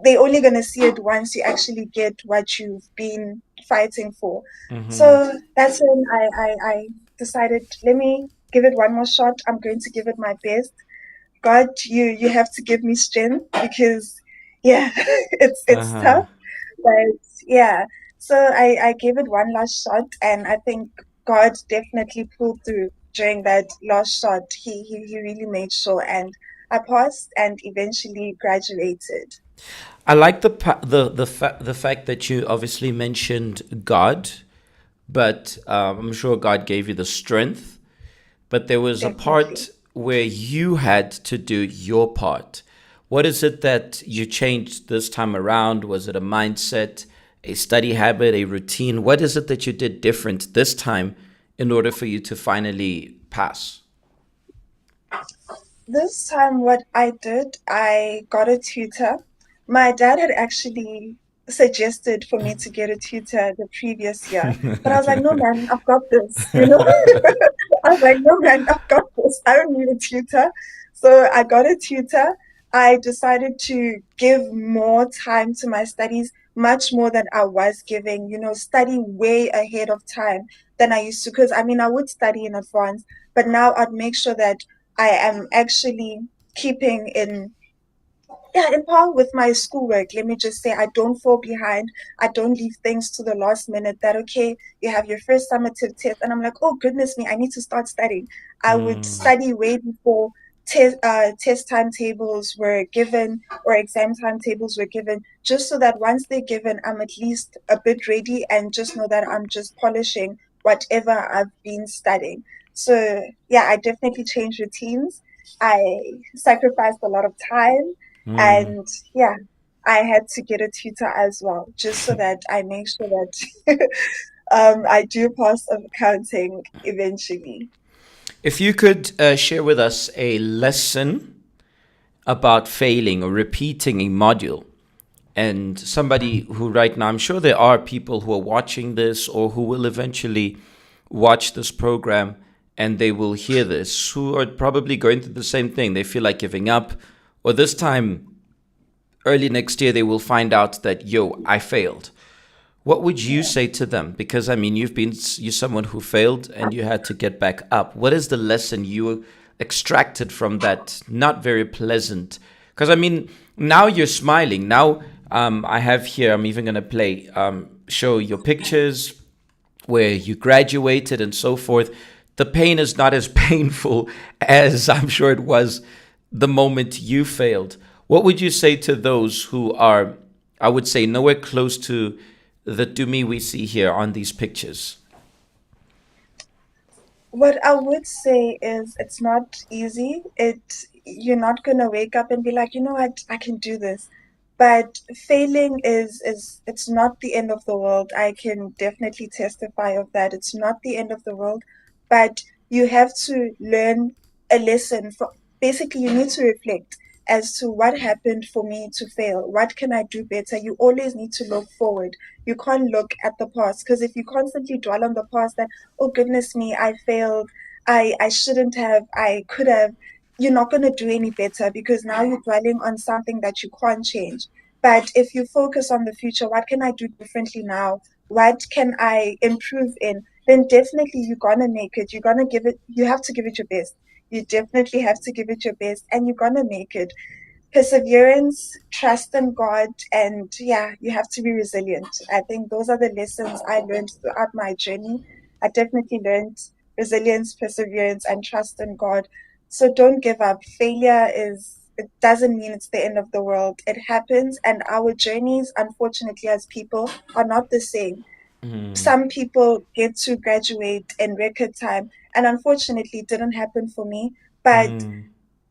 They're only going to see it once you actually get what you've been fighting for. Mm-hmm. So that's when I decided, let me give it one more shot. I'm going to give it my best. God, you have to give me strength because yeah, it's Uh-huh. tough. But yeah. So I gave it one last shot, and I think God definitely pulled through during that last shot. He really made sure, and I passed and eventually graduated. I like the fact that you obviously mentioned God, but I'm sure God gave you the strength. But there was a Definitely. part where you had to do your part. What is it that you changed this time around? Was it a mindset, a study habit, a routine? What is it that you did different this time in order for you to finally pass? This time, what I did, I got a tutor. My dad had actually suggested for me to get a tutor the previous year, but I was like, no, man, I've got this, you know? I was like, no, man, I've got this. I don't need a tutor. So I got a tutor. I decided to give more time to my studies, much more than I was giving, study way ahead of time than I used to. Because I mean, I would study in advance, but now I'd make sure that I am actually keeping in par with my schoolwork. Let me just say, I don't fall behind. I don't leave things to the last minute. That okay, you have your first summative test, and I'm like, oh goodness me, I need to start studying. I would Mm, study way before test timetables were given or exam timetables were given, just so that once they're given, I'm at least a bit ready and just know that I'm just polishing whatever I've been studying. So yeah, I definitely changed routines. I sacrificed a lot of time, mm. and yeah, I had to get a tutor as well, just so that I make sure that I do pass accounting eventually. If you could share with us a lesson about failing or repeating a module, and somebody who right now, I'm sure there are people who are watching this or who will eventually watch this program and they will hear this, who are probably going through the same thing. They feel like giving up, or this time early next year, they will find out that, yo, I failed. What would you say to them? Because I mean, you're someone who failed and you had to get back up. What is the lesson you extracted from that not very pleasant? Because I mean, now you're smiling. Now I have here. I'm even gonna play show your pictures where you graduated and so forth. The pain is not as painful as I'm sure it was the moment you failed. What would you say to those who are, I would say, nowhere close to the Dumi we see here on these pictures? What I would say is it's not easy. You're not gonna wake up and be like, you know what, I can do this. But failing is it's not the end of the world. I can definitely testify of that. It's not the end of the world, but you have to learn a lesson from basically you need to reflect as to what happened for me to fail. What can I do better? You always need to look forward. You can't look at the past, because if you constantly dwell on the past that, oh goodness me, I failed, I shouldn't have, I could have, you're not going to do any better, because now you're dwelling on something that you can't change. But if you focus on the future, what can I do differently now? What can I improve in? Then definitely you're going to make it. You're going to give it, you have to give it your best. You definitely have to give it your best, and you're going to make it. Perseverance, trust in God, and yeah, you have to be resilient. I think those are the lessons I learned throughout my journey. I definitely learned resilience, perseverance, and trust in God. So don't give up. It doesn't mean it's the end of the world. It happens, and our journeys, unfortunately, as people, are not the same. Some people get to graduate in record time, and unfortunately, it didn't happen for me. But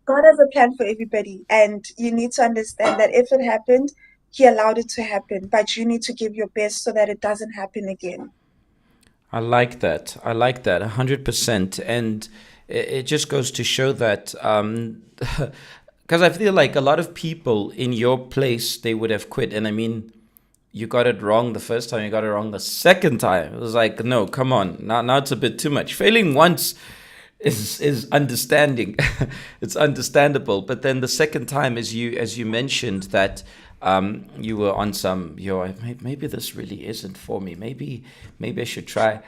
God has a plan for everybody, and you need to understand that if it happened, He allowed it to happen, but you need to give your best so that it doesn't happen again. I like that. I like that 100%. And it just goes to show that, because I feel like a lot of people in your place, they would have quit. And I mean, you got it wrong the first time, you got it wrong the second time. It was like, no, come on. Now it's a bit too much. Failing once is understanding. It's understandable. But then the second time, as you mentioned, that you were on some, maybe this really isn't for me. Maybe I should try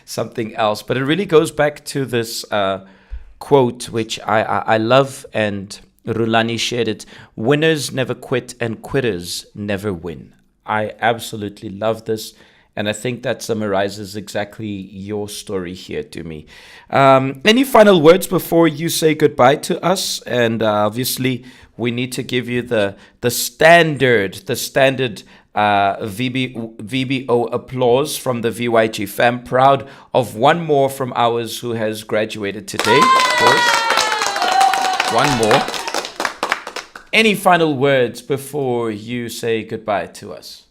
something else. But it really goes back to this quote, which I love, and Rulani shared it: winners never quit and quitters never win. I absolutely love this. And I think that summarizes exactly your story here to me. Any final words before you say goodbye to us? And obviously, we need to give you the standard VBO applause from the VYG fam. Proud of one more from ours who has graduated today, of course. One more. Any final words before you say goodbye to us?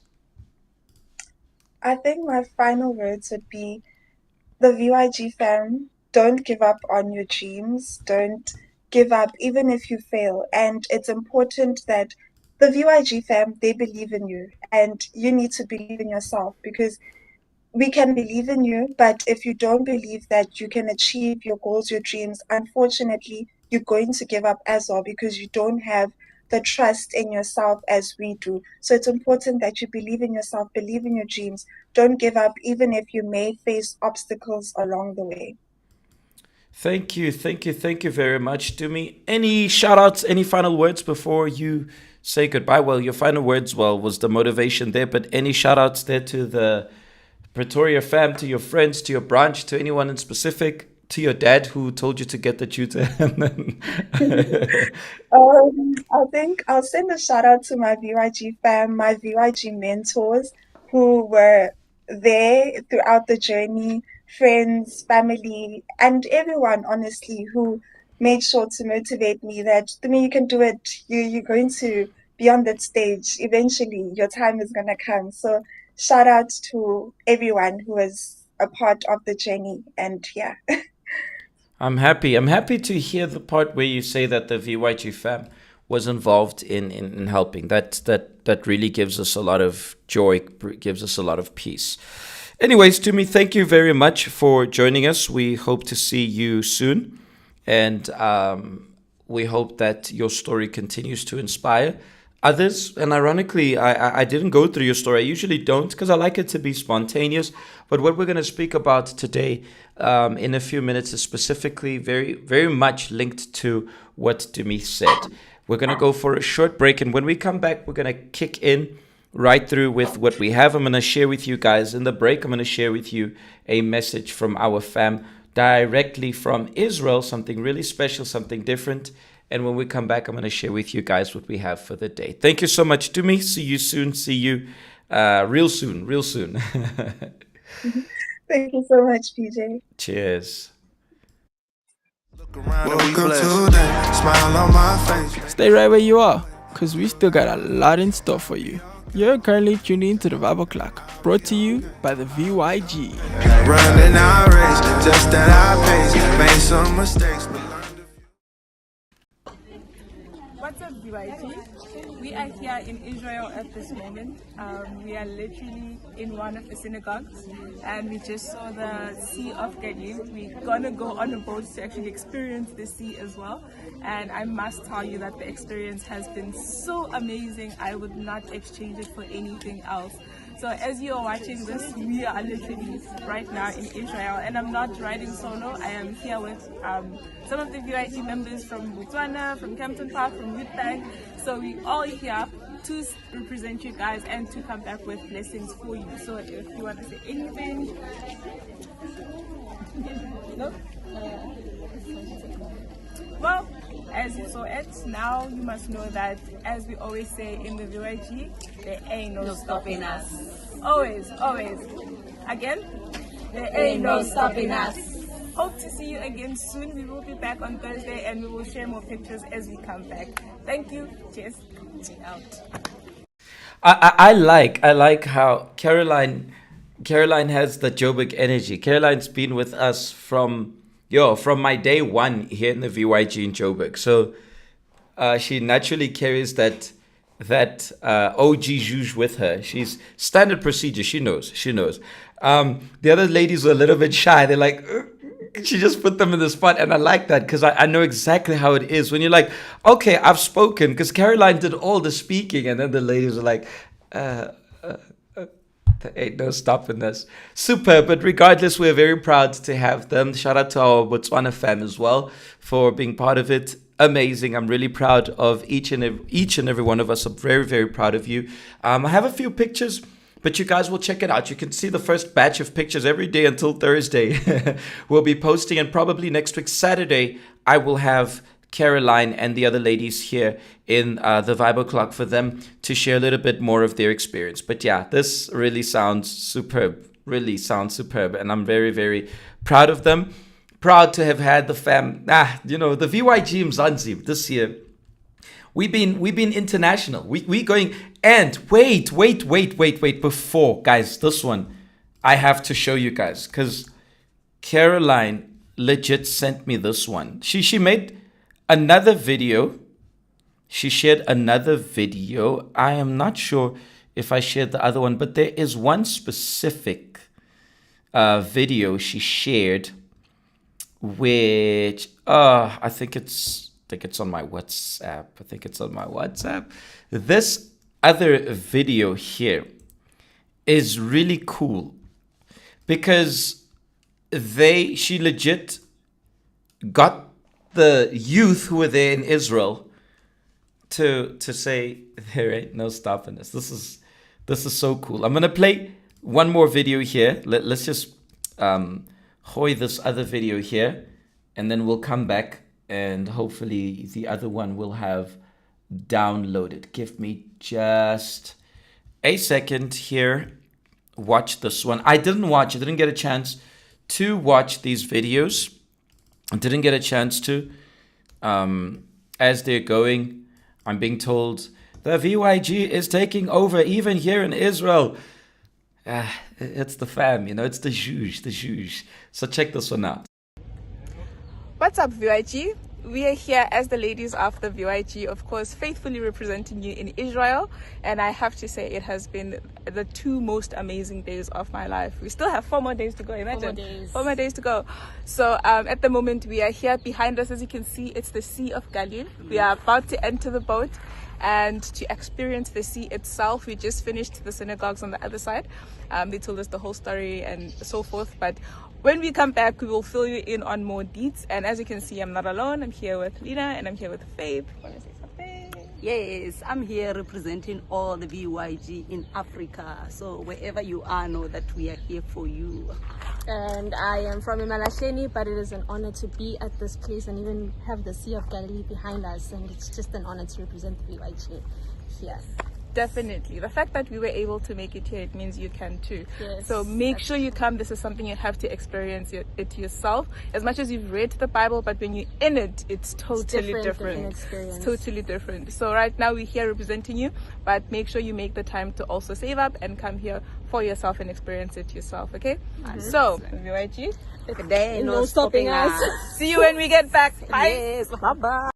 I think my final words would be, the VYG fam, don't give up on your dreams. Don't give up even if you fail. And it's important that the VYG fam, they believe in you, and you need to believe in yourself, because we can believe in you, but if you don't believe that you can achieve your goals, your dreams, unfortunately, you're going to give up as well, because you don't have the trust in yourself as we do. So it's important that you believe in yourself, believe in your dreams. Don't give up, even if you may face obstacles along the way. Thank you very much, Dumi. Any shout outs, any final words before you say goodbye? Well, your final words, was the motivation there, but any shout outs there to the Pretoria fam, to your friends, to your branch, to anyone in specific, to your dad who told you to get the tutor? I think I'll send a shout out to my VYG fam, my VYG mentors who were there throughout the journey, friends, family, and everyone, honestly, who made sure to motivate me that, to me, you can do it. You're going to be on that stage. Eventually, your time is going to come. So shout out to everyone who was a part of the journey. And yeah. I'm happy to hear the part where you say that the VYG fam was involved in helping. That really gives us a lot of joy, gives us a lot of peace. Anyways, Tumi, thank you very much for joining us. We hope to see you soon. And we hope that your story continues to inspire others. And ironically, I didn't go through your story. I usually don't, because I like it to be spontaneous. But what we're going to speak about today in a few minutes is specifically very, very much linked to what Dumi said. We're going to go for a short break. And when we come back, we're going to kick in right through with what we have. I'm going to share with you guys in the break. I'm going to share with you a message from our fam directly from Israel, something really special, something different. And when we come back, I'm going to share with you guys what we have for the day. Thank you so much, Dumi. See you soon. See you real soon. Thank you so much, PJ. Cheers. Stay right where you are, because we still got a lot in store for you. You're currently tuned in to the Vibe O'Clock, brought to you by the VYG. Running our race, just at our pace, made some mistakes. What's up, VYG? We are here in Israel at this moment. We are literally in one of the synagogues, and we just saw the Sea of Galilee. We're gonna go on a boat to actually experience the sea as well. And I must tell you that the experience has been so amazing. I would not exchange it for anything else. So as you are watching this, we are literally right now in Israel, and I'm not riding solo. I am here with some of the VIT members from Botswana, from Campton Park, from Youth Bank. So we all here to represent you guys and to come back with blessings for you. So if you want to say anything. No? Well, as you saw it, now you must know that, as we always say in the VYG, there ain't no stopping us. Always, always. Again, there ain't no stopping us. Hope to see you again soon. We will be back on Thursday and we will share more pictures as we come back. Thank you. Cheers. Out. I like how Caroline has the Joburg energy. Caroline's been with us from my day one here in the VYG in Joburg. So she naturally carries that OG Juge with her. She's standard procedure. She knows. The other ladies were a little bit shy. They're like, she just put them in the spot. And I like that because I know exactly how it is. When you're like, okay, I've spoken, because Caroline did all the speaking. And then the ladies are like, there ain't no stopping this. Super. But regardless, we're very proud to have them. Shout out to our Botswana fam as well for being part of it. Amazing. I'm really proud of each and every one of us. I'm very, very proud of you. I have a few pictures, but you guys will check it out. You can see the first batch of pictures every day until Thursday. We'll be posting, and probably next week, Saturday, I will have Caroline and the other ladies here in the Vibe O'Clock for them to share a little bit more of their experience. But yeah, this really sounds superb. And I'm very, very proud of them. Proud to have had the fam. The VYG Mzansi this year. We've been international. We going, and wait before, guys, this one I have to show you guys, because Caroline legit sent me this one. She made another video. She shared another video. I am not sure if I shared the other one, but there is one specific video she shared, which I think it's on my WhatsApp. This other video here is really cool because she legit got the youth who were there in Israel to say there ain't no stopping us. This is so cool. I'm gonna play one more video here. Let's just hoy this other video here, and then we'll come back and hopefully the other one will have downloaded. Give me just a second here. Watch this one. I didn't get a chance to watch these videos. I didn't get a chance to. As they're going, I'm being told the VYG is taking over even here in Israel. It's the fam, it's the Juge. So check this one out. What's up, VYG? We are here as the ladies of the VYG, of course, faithfully representing you in Israel. And I have to say, it has been the 2 most amazing days of my life. We still have 4 more days to go. Imagine. 4 more days to go. So at the moment, we are here. Behind us, as you can see, it's the Sea of Galilee. We are about to enter the boat and to experience the sea itself. We just finished the synagogues on the other side. They told us the whole story and so forth. But when we come back, we will fill you in on more deets. And as you can see, I'm not alone. I'm here with Lena and I'm here with Faith. Want to say something? Yes, I'm here representing all the VYG in Africa. So wherever you are, know that we are here for you. And I am from Imalasheni, but it is an honor to be at this place and even have the Sea of Galilee behind us. And it's just an honor to represent the VYG here. Definitely. The fact that we were able to make it here, it means you can too. Yes, so make sure you come. This is something you have to experience it yourself. As much as you've read the Bible, but when you're in it, it's totally different. It's totally different. So right now we're here representing you, but make sure you make the time to also save up and come here for yourself and experience it yourself, okay? So, VYG, there ain't no stopping us. See you when we get back. Bye. Yes, bye-bye.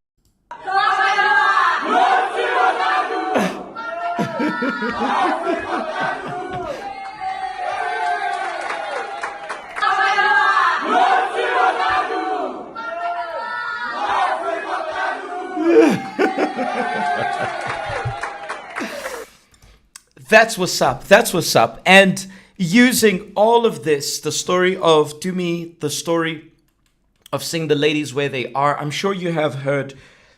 That's what's up. And using all of this, the story of Dumi, the story of seeing the ladies where they are, I'm sure you have heard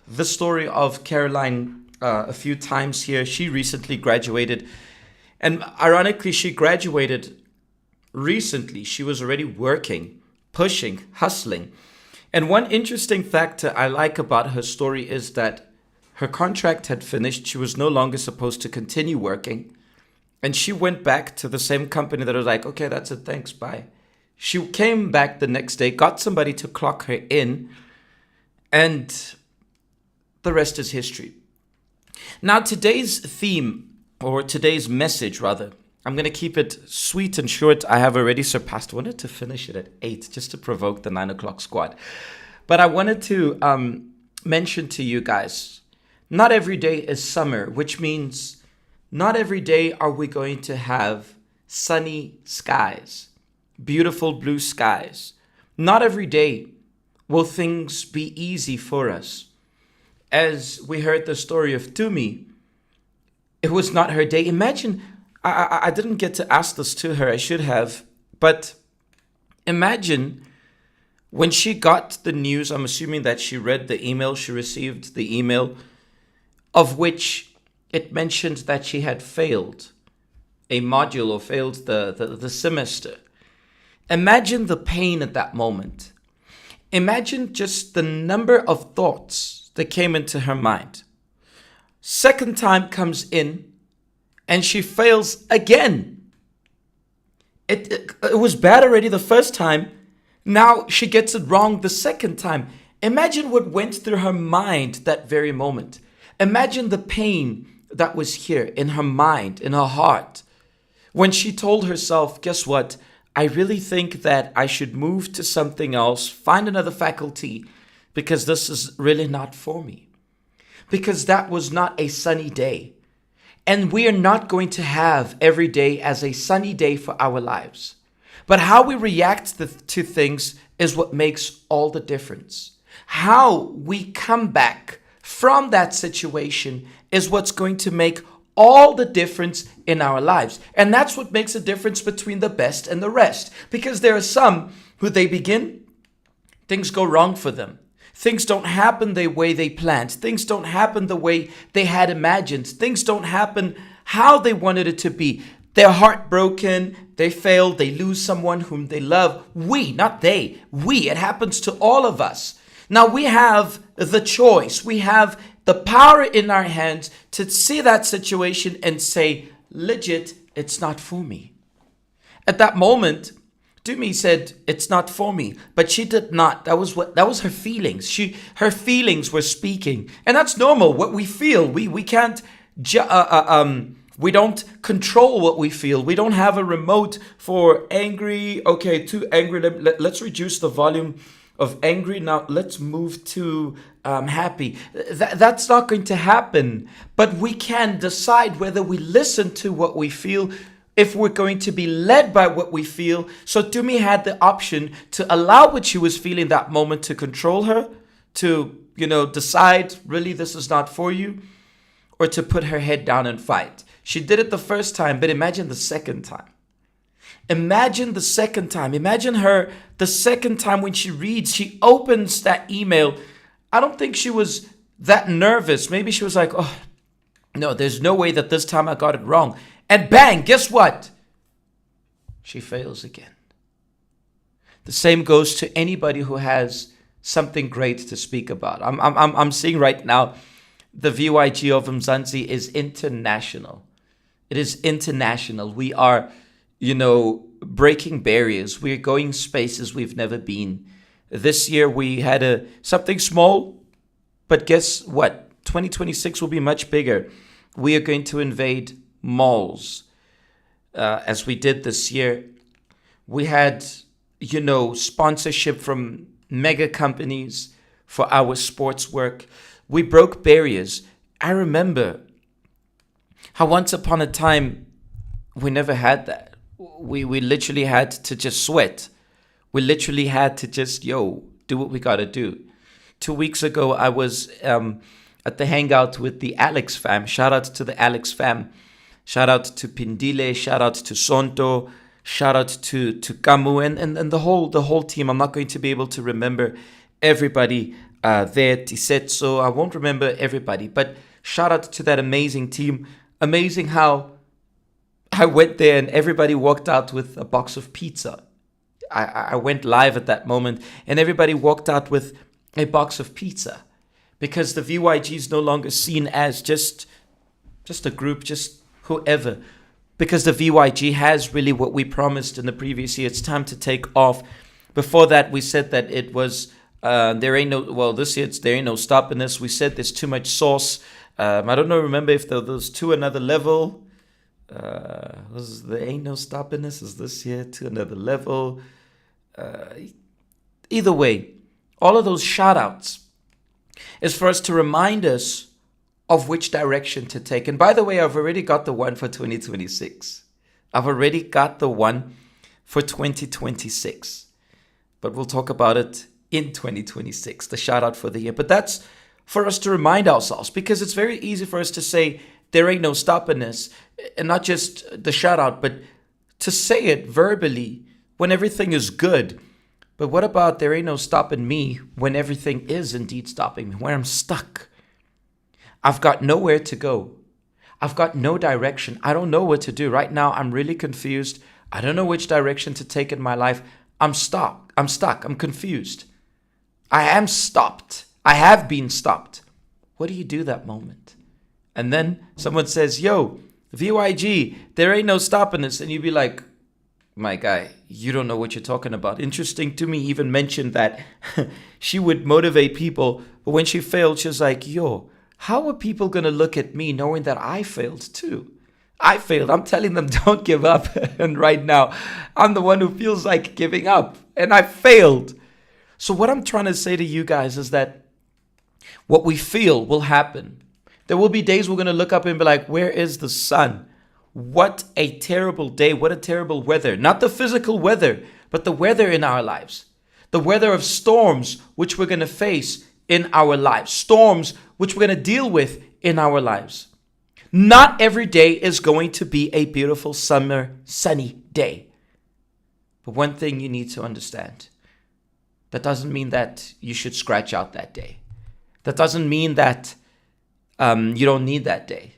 the story of Caroline a few times here. She recently graduated, and ironically, she graduated recently. She was already working pushing, hustling. And one interesting factor I like about her story is that her contract had finished. She was no longer supposed to continue working. And she went back to the same company that was like, okay, that's it, thanks, bye. She came back the next day, got somebody to clock her in, and the rest is history. Now, today's theme, or today's message rather, I'm going to keep it sweet and short. I have already surpassed. I wanted to finish it at 8 just to provoke the 9 o'clock squad. But I wanted to mention to you guys, not every day is summer, which means not every day are we going to have sunny skies, beautiful blue skies. Not every day will things be easy for us. As we heard the story of Tumi, it was not her day. Imagine, I didn't get to ask this to her, I should have, but imagine when she got the news, I'm assuming that she read the email, she received the email, of which it mentioned that she had failed a module or failed the semester. Imagine the pain at that moment. Imagine just the number of thoughts that came into her mind. Second time comes in, and she fails again. It was bad already the first time. Now she gets it wrong the second time. Imagine what went through her mind that very moment. Imagine the pain that was here in her mind, in her heart, when she told herself, guess what? I really think that I should move to something else, find another faculty, because this is really not for me. Because that was not a sunny day. And we are not going to have every day as a sunny day for our lives. But how we react to things is what makes all the difference. How we come back from that situation is what's going to make all the difference in our lives. And that's what makes a difference between the best and the rest. Because there are some who they begin, things go wrong for them. Things don't happen the way they planned. Things don't happen the way they had imagined. Things don't happen how they wanted it to be. They're heartbroken. They fail. They lose someone whom they love. We, not they. We. It happens to all of us. Now we have the choice. We have the power in our hands to see that situation and say, legit, it's not for me. At that moment, Dumi said, it's not for me, but she did not. That was her feelings. Her feelings were speaking, and that's normal. What we feel, we can't, we don't control what we feel. We don't have a remote for angry. Okay, too angry. Let's reduce the volume of angry. Now let's move to happy. That's not going to happen. But we can decide whether we listen to what we feel, if we're going to be led by what we feel. So Tumi had the option to allow what she was feeling that moment to control her, to, decide, really, this is not for you, or to put her head down and fight. She did it the first time, but imagine the second time. Imagine the second time. Imagine her the second time when she opens that email. I don't think she was that nervous. Maybe she was like, oh, no, there's no way that this time I got it wrong. And bang, guess what? She fails again. The same goes to anybody who has something great to speak about. I'm seeing right now the VYG of Mzansi is international. It is international. We are, breaking barriers. We're going spaces we've never been. This year we had something small, but guess what? 2026 will be much bigger. We are going to invade malls, as we did this year. We had, sponsorship from mega companies for our sports work. We broke barriers. I remember how once upon a time we never had that. We literally had to just sweat. We literally had to just, do what we gotta do. 2 weeks ago, I was at the hangout with the Alex fam. Shout out to the Alex fam. Shout out to Pindile, shout out to Sonto, shout out to Kamu and the whole team. I'm not going to be able to remember everybody there, Tisetso. I won't remember everybody, but shout out to that amazing team. Amazing how I went there and everybody walked out with a box of pizza. I went live at that moment, and everybody walked out with a box of pizza, because the VYG is no longer seen as just a group, just whoever, because the VYG has really what we promised in the previous year. It's time to take off. Before that, we said that it was this year there ain't no stopping this. We said there's too much sauce. I don't know, remember if there was to another level. There ain't no stopping this. Is this year to another level? Either way, all of those shout outs is for us to remind us of which direction to take. And by the way, I've already got the one for 2026. I've already got the one for 2026. But we'll talk about it in 2026, the shout out for the year. But that's for us to remind ourselves, because it's very easy for us to say there ain't no stopping this, and not just the shout out, but to say it verbally when everything is good. But what about there ain't no stopping me when everything is indeed stopping me, when I'm stuck? I've got nowhere to go. I've got no direction. I don't know what to do. Right now, I'm really confused. I don't know which direction to take in my life. I'm stuck. I'm confused. I am stopped. I have been stopped. What do you do that moment? And then someone says, yo, VYG, there ain't no stopping this. And you'd be like, my guy, you don't know what you're talking about. Interesting to me, even mentioned that she would motivate people, but when she failed, she was like, yo, how are people going to look at me knowing that I failed too? I failed. I'm telling them don't give up. And right now, I'm the one who feels like giving up, and I failed. So what I'm trying to say to you guys is that what we feel will happen. There will be days we're going to look up and be like, where is the sun? What a terrible day. What a terrible weather. Not the physical weather, but the weather in our lives. The weather of storms which we're going to face in our lives. Storms which we're going to deal with in our lives. Not every day is going to be a beautiful summer sunny day. But one thing you need to understand, that doesn't mean that you should scratch out that day. That doesn't mean that you don't need that day.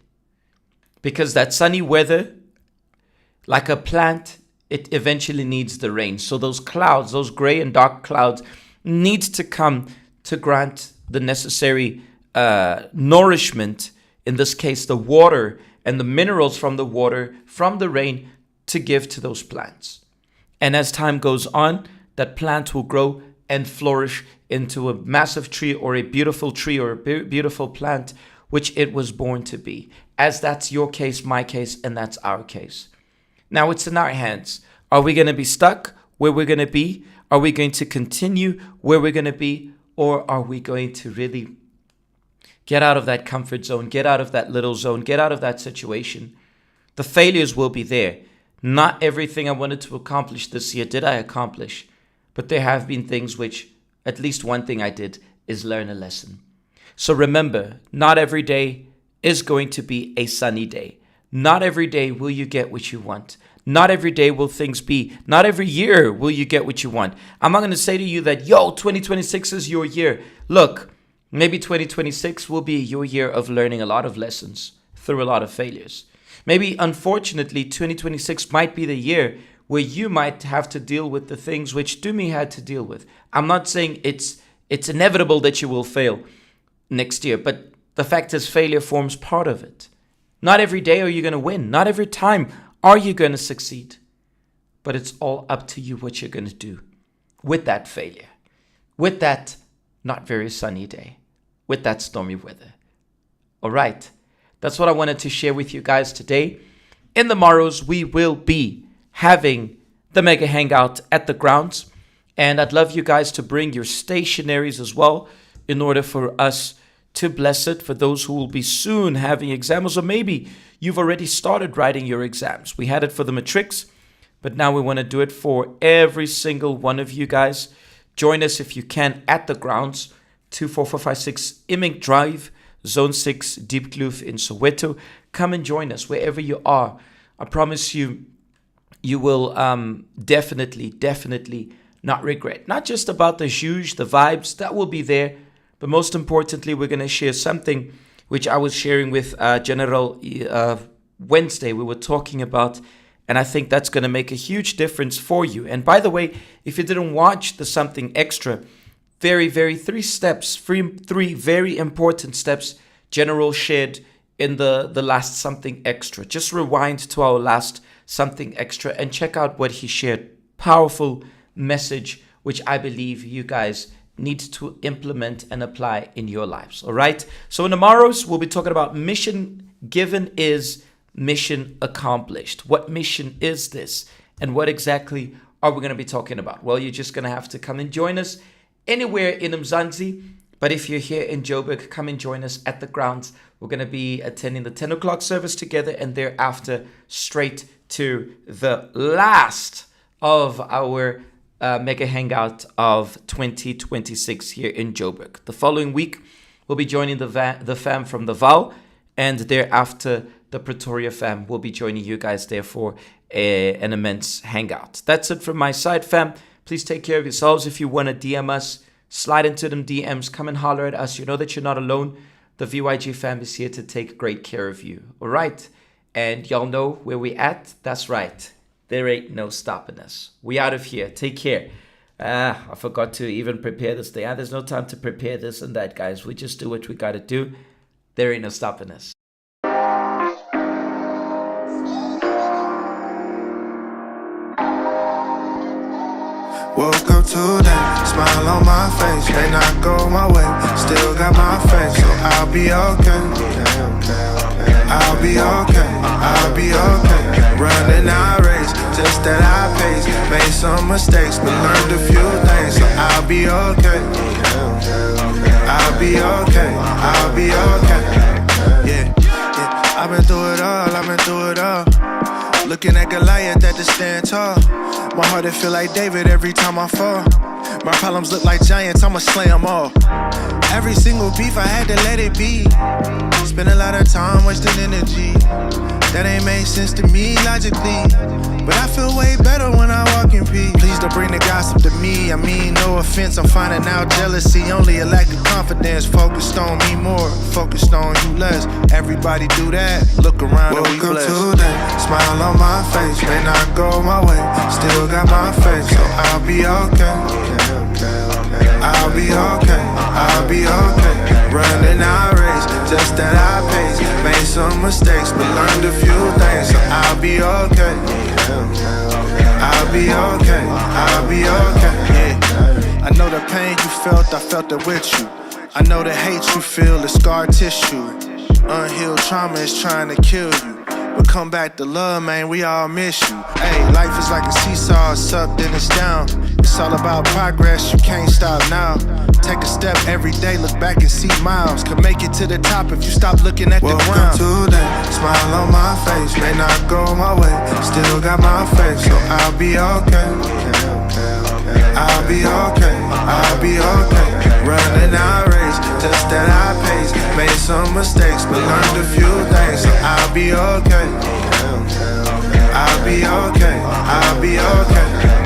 Because that sunny weather, like a plant, it eventually needs the rain. So those clouds, those gray and dark clouds, need to come to grant the necessary nourishment, in this case, the water and the minerals from the water, from the rain, to give to those plants. And as time goes on, that plant will grow and flourish into a massive tree or a beautiful plant, which it was born to be. As that's your case, my case, and that's our case. Now it's in our hands. Are we going to be stuck where we're going to be? Are we going to continue where we're going to be? Or are we going to really get out of that comfort zone, get out of that little zone, get out of that situation? The failures will be there. Not everything I wanted to accomplish this year did I accomplish. But there have been things which, at least one thing I did, is learn a lesson. So remember, not every day is going to be a sunny day. Not every day will you get what you want. Not every day will things be. Not every year will you get what you want. I'm not going to say to you that, 2026 is your year. Look, maybe 2026 will be your year of learning a lot of lessons through a lot of failures. Maybe, unfortunately, 2026 might be the year where you might have to deal with the things which Dumi had to deal with. I'm not saying it's inevitable that you will fail next year, but the fact is failure forms part of it. Not every day are you going to win. Not every time are you going to succeed. But it's all up to you what you're going to do with that failure, with that not very sunny day, with that stormy weather. All right. That's what I wanted to share with you guys today. In the morrows, we will be having the mega hangout at the grounds. And I'd love you guys to bring your stationaries as well in order for us to bless it for those who will be soon having exams, or maybe you've already started writing your exams. We had it for the matrics, but now we want to do it for every single one of you guys. Join us if you can at the grounds, 24456 Imink Drive, Zone 6, Deep Kloof in Soweto. Come and join us wherever you are. I promise you, you will definitely not regret. Not just about the huge, the vibes, that will be there. But most importantly, we're going to share something which I was sharing with General Wednesday. We were talking about And I think that's going to make a huge difference for you. And by the way, if you didn't watch the Something Extra, three very important steps General shared in the last Something Extra. Just rewind to our last Something Extra and check out what he shared. Powerful message, which I believe you guys need to implement and apply in your lives. All right. So in tomorrow's, we'll be talking about mission given is mission accomplished. What mission is this? And what exactly are we going to be talking about? Well, you're just going to have to come and join us anywhere in Mzansi. But if you're here in Joburg, come and join us at the grounds. We're going to be attending the 10 o'clock service together, and thereafter straight to the last of our mega hangout of 2026 here in Joburg. The following week, we'll be joining the fam from the Val, and thereafter the Pretoria fam will be joining you guys there for an immense hangout. That's it from my side, fam. Please take care of yourselves. If you want to DM us, slide into them DMs, come and holler at us. You know that you're not alone. The VYG fam is here to take great care of you. All right. And y'all know where we at? That's right. There ain't no stopping us. We out of here. Take care. I forgot to even prepare this thing. There's no time to prepare this and that, guys. We just do what we got to do. There ain't no stopping us. Woke up today, smile on my face. May not go my way, still got my faith. So I'll be okay. I'll be okay. I'll be okay. Running our race, just that I pace. Made some mistakes, but learned a few things. So I'll be okay. I'll be okay. I'll be okay. Yeah. I've been through it all. Looking at Goliath at the stand tall. My heart, it feel like David every time I fall. My problems look like giants, I'ma slay them all. Every single beef, I had to let it be. Spend a lot of time wasting energy. That ain't made sense to me logically. But I feel way better when I walk in peace. Please don't bring the gossip to me. I mean, no offense, I'm finding out jealousy. Only a lack of confidence. Focused on me more, focused on you less. Everybody do that, look around and we blessed. Woke up today, smile on my face. May not go my way, still got my faith. So I'll be okay. I'll be okay. I'll be okay. Running our race, just that I pace. Made some mistakes, but learned a few things. So I'll be okay. I'll be okay. I'll be okay. Yeah. I know the pain you felt, I felt it with you. I know the hate you feel, the scar tissue. Unhealed trauma is trying to kill you. But come back to love, man, we all miss you. Hey, life is like a seesaw, it's up, then it's down. It's all about progress, you can't stop now. Take a step every day, look back and see miles. Could make it to the top if you stop looking at the ground. Woke up today, smile on my face. May not go my way, still got my faith. So I'll be okay. I'll be okay. I'll be okay. Running our race, just that I pace. Made some mistakes, but learned a few things. So I'll be okay. I'll be okay. I'll be okay.